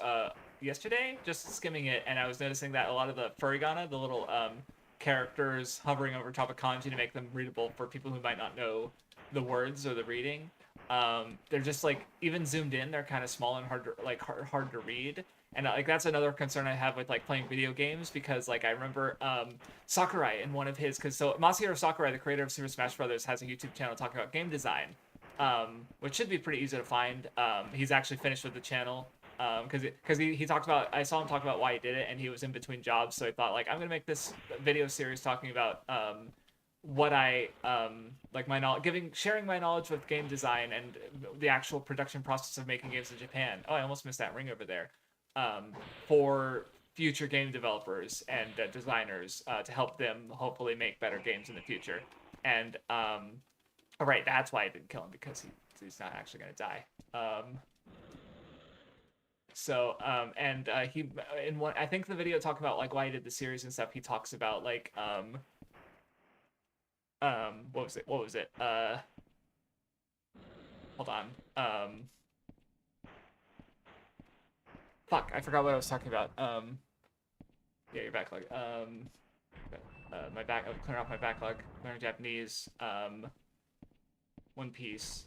yesterday, just skimming it, and I was noticing that a lot of the furigana, the little characters hovering over top of kanji to make them readable for people who might not know the words or the reading, they're just like even zoomed in, they're kind of small and hard to read. And like that's another concern I have with like playing video games because like I remember Sakurai in one of his because so Masahiro Sakurai, the creator of Super Smash Bros, has a YouTube channel talking about game design, which should be pretty easy to find. He's actually finished with the channel because he talked about I saw him talk about why he did it and he was in between jobs, so I thought like I'm gonna make this video series talking about what I like my knowledge, sharing my knowledge with game design and the actual production process of making games in Japan. Oh, I almost missed that ring over there. For future game developers and designers to help them hopefully make better games in the future. And right, that's why I didn't kill him because he's not actually gonna die. And he in one I think the video talked about like why he did the series and stuff. He talks about like what was it? Hold on. Fuck, I forgot what I was talking about. Yeah, your backlog. My back. I'm clearing off my backlog. Learning Japanese. One Piece.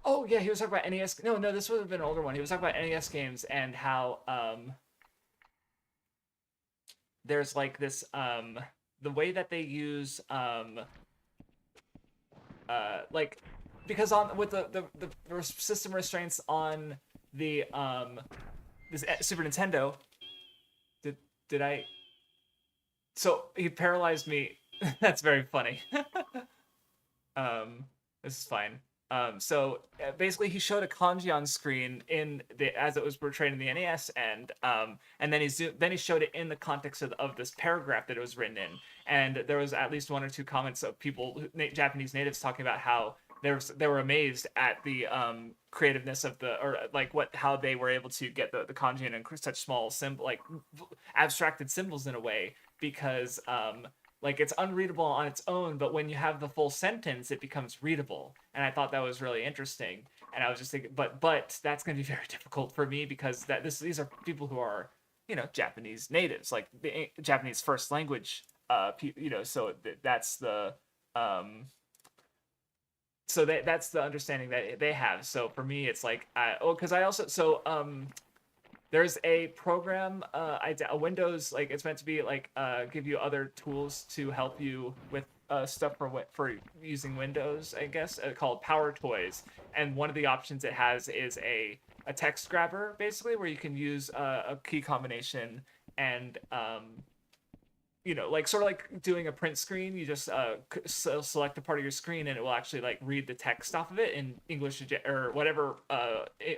Oh yeah, he was talking about NES. No, this would have been an older one. He was talking about NES games and how there's like this the way that they use like because on with the system restraints on the this Super Nintendo. Did I? So he paralyzed me. That's very funny. This is fine. So basically, he showed a kanji on screen as it was portrayed in the NES, and then he showed it in the context of this paragraph that it was written in, and there was at least one or two comments of people, Japanese natives, talking about how they were amazed at the creativeness of how they were able to get the kanji in such small abstracted symbols in a way because like it's unreadable on its own, but when you have the full sentence, it becomes readable. And I thought that was really interesting. And I was just thinking, but that's going to be very difficult for me because these are people who are, Japanese natives, like the Japanese first language, so that's the that's the understanding that they have. So for me, it's like, because I also there's a program, a Windows, like it's meant to be like give you other tools to help you with stuff for using Windows, I guess, called Power Toys. And one of the options it has is a text grabber, basically, where you can use a key combination and like sort of like doing a print screen. You just select a part of your screen and it will actually like read the text off of it in English or whatever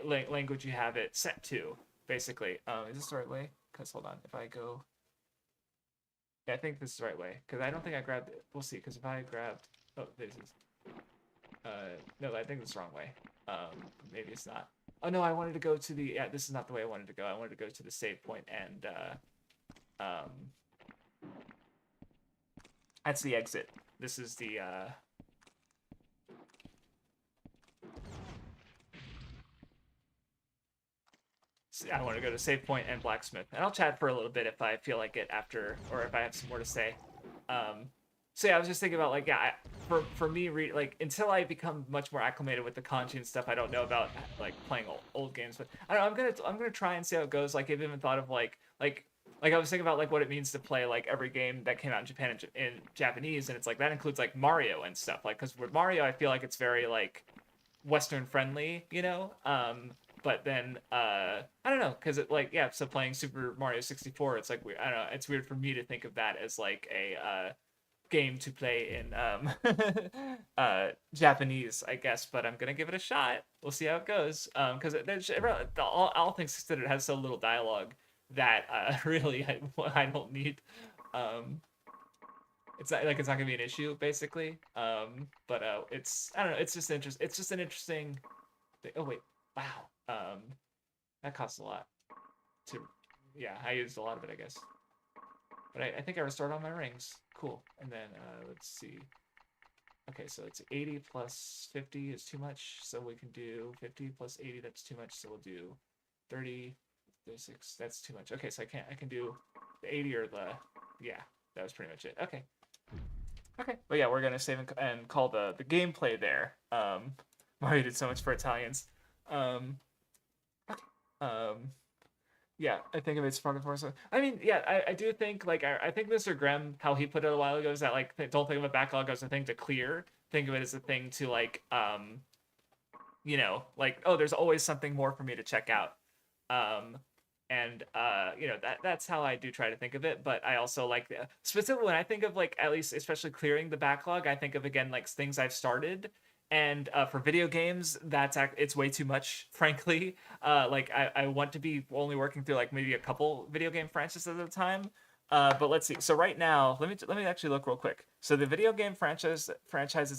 language you have it set to. Basically, is this the right way? Because hold on, if I go, yeah, I think this is the right way. Because I don't think I grabbed it. We'll see. Because if I grabbed, this is, no, I think this is the wrong way. Maybe it's not. Oh no, I wanted to go to the. Yeah, this is not the way I wanted to go. I wanted to go to the save point and, that's the exit. This is the. I want to go to save point and blacksmith, and I'll chat for a little bit if I feel like it after, or if I have some more to say. Um, so yeah, I was just thinking about like yeah, for me, like until I become much more acclimated with the kanji and stuff, I don't know about like playing old games. But I don't know. I'm gonna try and see how it goes. Like I've even thought of like I was thinking about like what it means to play like every game that came out in Japan in Japanese, and it's like that includes like Mario and stuff. Like because with Mario, I feel like it's very like Western friendly, you know. But then I don't know, because it like yeah, so playing Super Mario 64, it's like weird. I don't know. It's weird for me to think of that as like a game to play in Japanese, I guess. But I'm gonna give it a shot. We'll see how it goes. Because all things considered, it has so little dialogue that really I don't need. Um, it's not like it's not gonna be an issue basically. But it's I don't know. It's just interest. It's just an interesting. Oh wait, wow. That costs a lot. To yeah, I used a lot of it, I guess. But I think I restored all my rings. Cool. And then let's see. Okay, so it's 80 plus 50 is too much, so we can do 50 plus 80. That's too much, so we'll do 30, 36. That's too much. Okay, so I can do the 80 or the yeah. That was pretty much it. Okay. Okay. But yeah, we're gonna save and call the gameplay there. Mario did so much for Italians. Um, um, yeah, I think of it's Spartan Force. I mean, yeah, I do think like I think Mr. Grimm, how he put it a while ago, is that like don't think of a backlog as a thing to clear. Think of it as a thing to like you know, like oh, there's always something more for me to check out. Um, and you know that's how I do try to think of it. But I also like specifically when I think of like at least especially clearing the backlog, I think of again like things I've started. And for video games, it's way too much, frankly. Like I want to be only working through like maybe a couple video game franchises at a time. But let's see. So right now, let me actually look real quick. So the video game franchises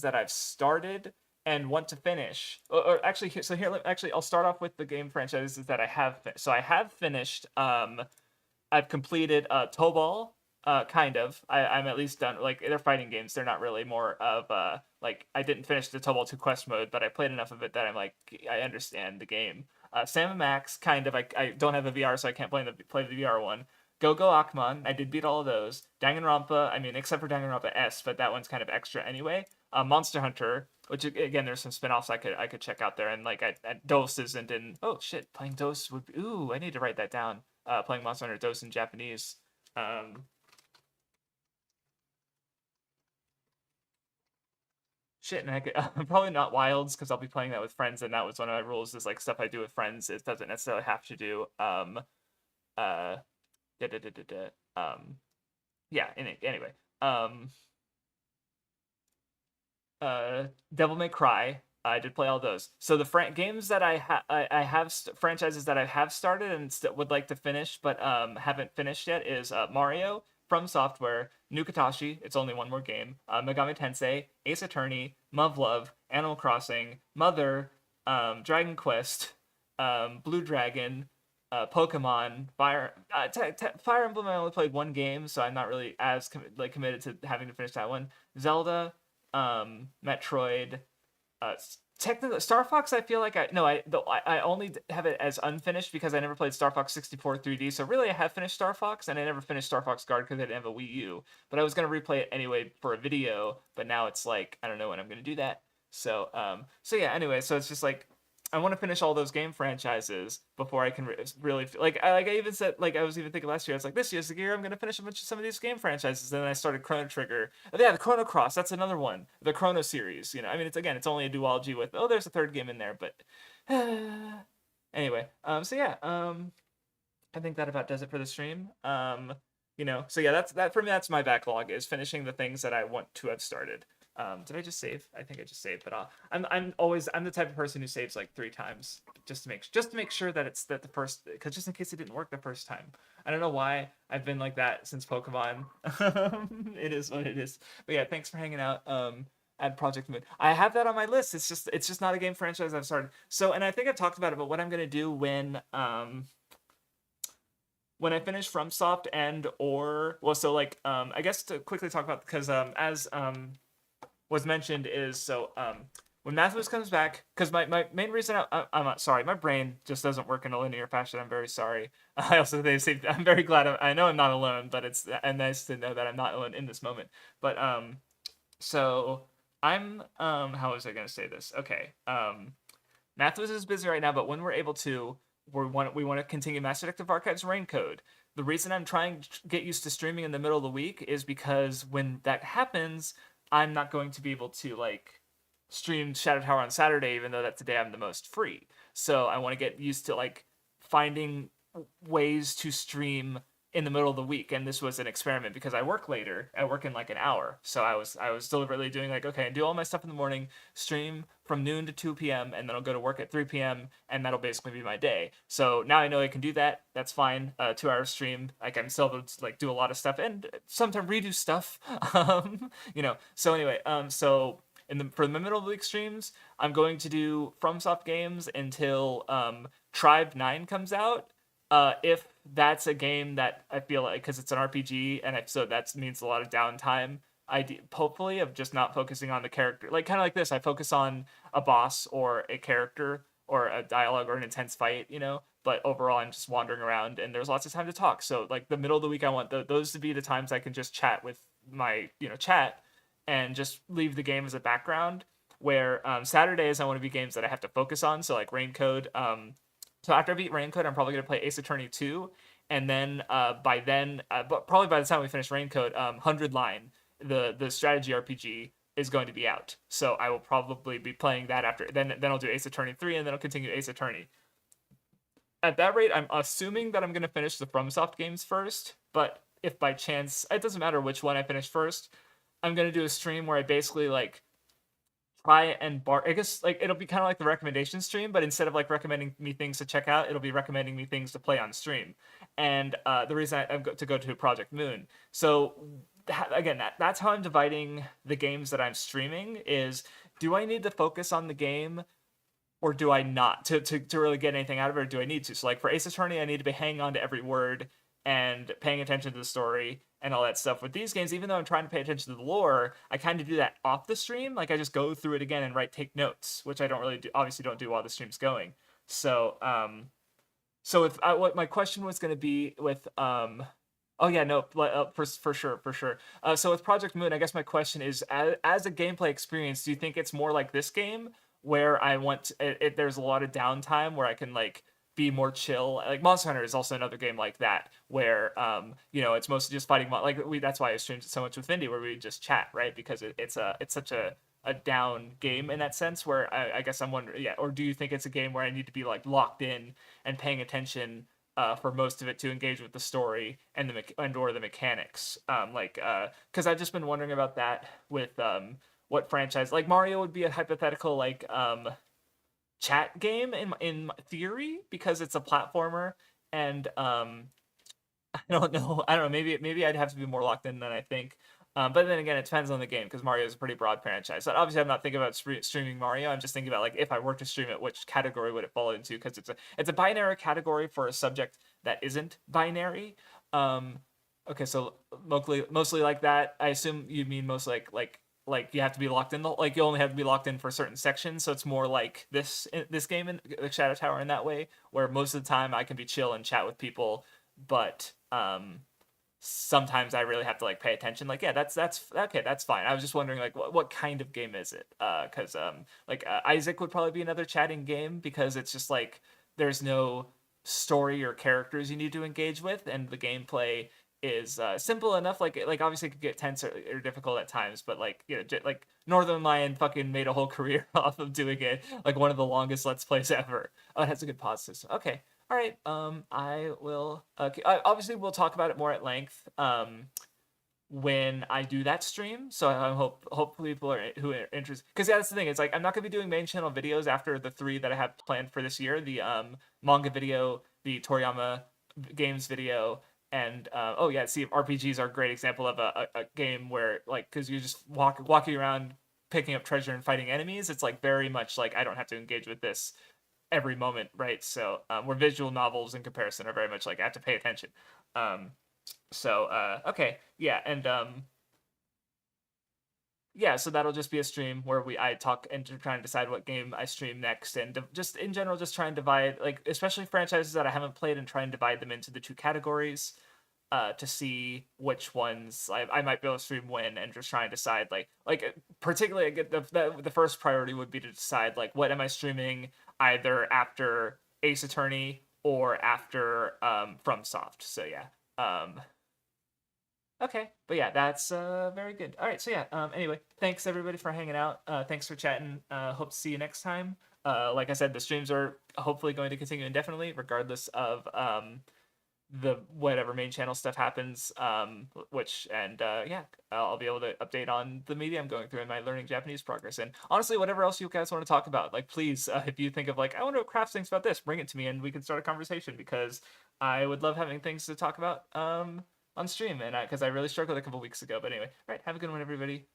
that I've started and want to finish, or actually, so here, actually, I'll start off with the game franchises that I have. So I have finished. I've completed Tobal, kind of. I'm at least done. Like they're fighting games. They're not really more of like I didn't finish the Tobal 2 quest mode, but I played enough of it that I'm like I understand the game. Sam and Max, kind of. I don't have a VR, so I can't play the VR one. Go Go Akmon, I did beat all of those. Danganronpa, I mean, except for Danganronpa S, but that one's kind of extra anyway. Monster Hunter, which again, there's some spin-offs I could check out there, and like Dose isn't in. Oh shit, playing Dose would be. Ooh, I need to write that down. Playing Monster Hunter Dose in Japanese. Um, Shit, and I could, probably not Wilds because I'll be playing that with friends, and that was one of my rules. Is like stuff I do with friends. It doesn't necessarily have to do. Uh, da, da, da, da, da. Yeah. Anyway. Um, Devil May Cry. I did play all those. So the games that I have franchises that I have started and would like to finish but haven't finished yet is Mario from Software, Nukatashi. It's only one more game. Megami Tensei, Ace Attorney, Muv-Luv, Animal Crossing, Mother, Dragon Quest, Blue Dragon, Pokemon, Fire Emblem. I only played one game, so I'm not really as committed to having to finish that one. Zelda, Metroid, technically Star Fox. I feel like I only have it as unfinished because I never played Star Fox 64 3D. So really, I have finished Star Fox, and I never finished Star Fox Guard because I didn't have a Wii U. But I was gonna replay it anyway for a video. But now it's like I don't know when I'm gonna do that. So yeah. Anyway, so it's just like I want to finish all those game franchises before I can really like I even said like I was even thinking last year I was like this year's the year I'm gonna finish a bunch of some of these game franchises, and then I started Chrono Trigger. Oh, yeah, the Chrono Cross, that's another one, the Chrono series. You know, I mean it's only a duology with there's a third game in there, but anyway, so yeah, I think that about does it for the stream. You know, so yeah, that for me. That's my backlog, is finishing the things that I want to have started. Did I just save? I think I just saved, but I'm the type of person who saves like 3 times just to make sure that it's that the first, because just in case it didn't work the first time. I don't know why I've been like that since Pokemon. It is what it is. But yeah, thanks for hanging out. Add Project Moon. I have that on my list. It's just not a game franchise I've started. So, and I think I've talked about it, but what I'm gonna do when I finish FromSoft so like I guess to quickly talk about, because as was mentioned is so when Mathis comes back, because my main reason I'm not sorry, my brain just doesn't work in a linear fashion. I'm very sorry. I also they say I'm very glad I know I'm not alone, but it's nice to know that I'm not alone in this moment. But so I'm how was I gonna say this? Okay, Mathis is busy right now, but when we're able to, we want to continue Mass Effect Archives Rain Code. The reason I'm trying to get used to streaming in the middle of the week is because when that happens, I'm not going to be able to like stream Shadow Tower on Saturday, even though that's the day I'm the most free. So I want to get used to like finding ways to stream in the middle of the week, and this was an experiment because I work later. I work in like an hour, so I was deliberately doing like, okay, I do all my stuff in the morning, stream from noon to 2 p.m., and then I'll go to work at 3 p.m., and that'll basically be my day. So now I know I can do that. That's fine. 2 hour stream. Like I'm still able to like do a lot of stuff and sometimes redo stuff. So anyway, so for the middle of the week streams, I'm going to do FromSoft games until Tribe 9 comes out. If that's a game that I feel like, because it's an RPG, and so that means a lot of downtime. Hopefully of just not focusing on the character, like kind of like this. I focus on a boss or a character or a dialogue or an intense fight, But overall, I'm just wandering around, and there's lots of time to talk. So like the middle of the week, I want those to be the times I can just chat with my chat, and just leave the game as a background. Where Saturdays I want to be games that I have to focus on. So like Raincode. So after I beat Raincode, I'm probably gonna play Ace Attorney 2, and then but probably by the time we finish Raincode, 100 Line, the strategy RPG, is going to be out. So I will probably be playing that after. Then I'll do Ace Attorney 3, and then I'll continue Ace Attorney. At that rate, I'm assuming that I'm gonna finish the FromSoft games first. But if by chance, it doesn't matter which one I finish first, I'm gonna do a stream where I basically like try and I guess like it'll be kind of like the recommendation stream, but instead of like recommending me things to check out, it'll be recommending me things to play on stream. And the reason I'm to go to Project Moon. So again, that's how I'm dividing the games that I'm streaming. Is do I need to focus on the game, or do I not to really get anything out of it, or do I need to? So like for Ace Attorney, I need to be hanging on to every word and paying attention to the story and all that stuff. With these games, even though I'm trying to pay attention to the lore, I kind of do that off the stream. Like I just go through it again and take notes, which I don't really do, obviously don't do while the stream's going. So if what my question was going to be with oh yeah, no, for sure, for sure. So with Project Moon, I guess my question is, as a gameplay experience, do you think it's more like this game, where I want there's a lot of downtime where I can like be more chill? Like Monster Hunter is also another game like that, where it's mostly just fighting that's why I streamed it so much with Vindy, where we just chat, right? Because it's such a down game in that sense, where I guess I'm wondering, yeah, or do you think it's a game where I need to be like locked in and paying attention for most of it to engage with the story and or the mechanics? Because I've just been wondering about that with what franchise, like Mario would be a hypothetical like chat game in theory, because it's a platformer, and I don't know, maybe I'd have to be more locked in than I think. But then again, it depends on the game, because Mario is a pretty broad franchise. So obviously, I'm not thinking about streaming Mario. I'm just thinking about like, if I were to stream it, which category would it fall into? Because it's a binary category for a subject that isn't binary. Um, okay, so mostly like that. I assume you mean most like you have to be locked in, like you only have to be locked in for certain sections. So it's more like this game in the Shadow Tower in that way, where most of the time I can be chill and chat with people, but sometimes I really have to like pay attention. Like, yeah, that's okay, that's fine. I was just wondering like what kind of game is it? Because Isaac would probably be another chatting game, because it's just like there's no story or characters you need to engage with, and the gameplay is simple enough. Like obviously it could get tense or difficult at times, but like like Northern Lion fucking made a whole career off of doing it, like one of the longest let's plays ever. Oh, it has a good pause system. Okay, all right. I will. Okay, obviously we'll talk about it more at length. When I do that stream. So I hopefully people who are interested, because yeah, that's the thing. It's like I'm not gonna be doing main channel videos after the 3 that I have planned for this year: the manga video, the Toriyama games video, and oh yeah, see, RPGs are a great example of a game where like, because you're just walking around picking up treasure and fighting enemies. It's like very much like I don't have to engage with this every moment, right? So where visual novels in comparison are very much like I have to pay attention. Um, okay, yeah, and yeah, so that'll just be a stream where I talk and try and decide what game I stream next, and just in general, just try and divide, like, especially franchises that I haven't played, and try and divide them into the two categories, to see which ones I might be able to stream when, and just try and decide, particularly the first priority would be to decide, like, what am I streaming either after Ace Attorney or after FromSoft. So yeah. Okay, but yeah, that's very good. All right, so yeah. Anyway, thanks everybody for hanging out. Thanks for chatting. Hope to see you next time. Like I said, the streams are hopefully going to continue indefinitely, regardless of the whatever main channel stuff happens. Which and yeah, I'll be able to update on the media I'm going through and my learning Japanese progress. And honestly, whatever else you guys want to talk about, like please, if you think of like I wonder what Craft thinks about this, bring it to me and we can start a conversation because I would love having things to talk about on stream, and because I really struggled a couple weeks ago. But anyway, all right, have a good one, everybody.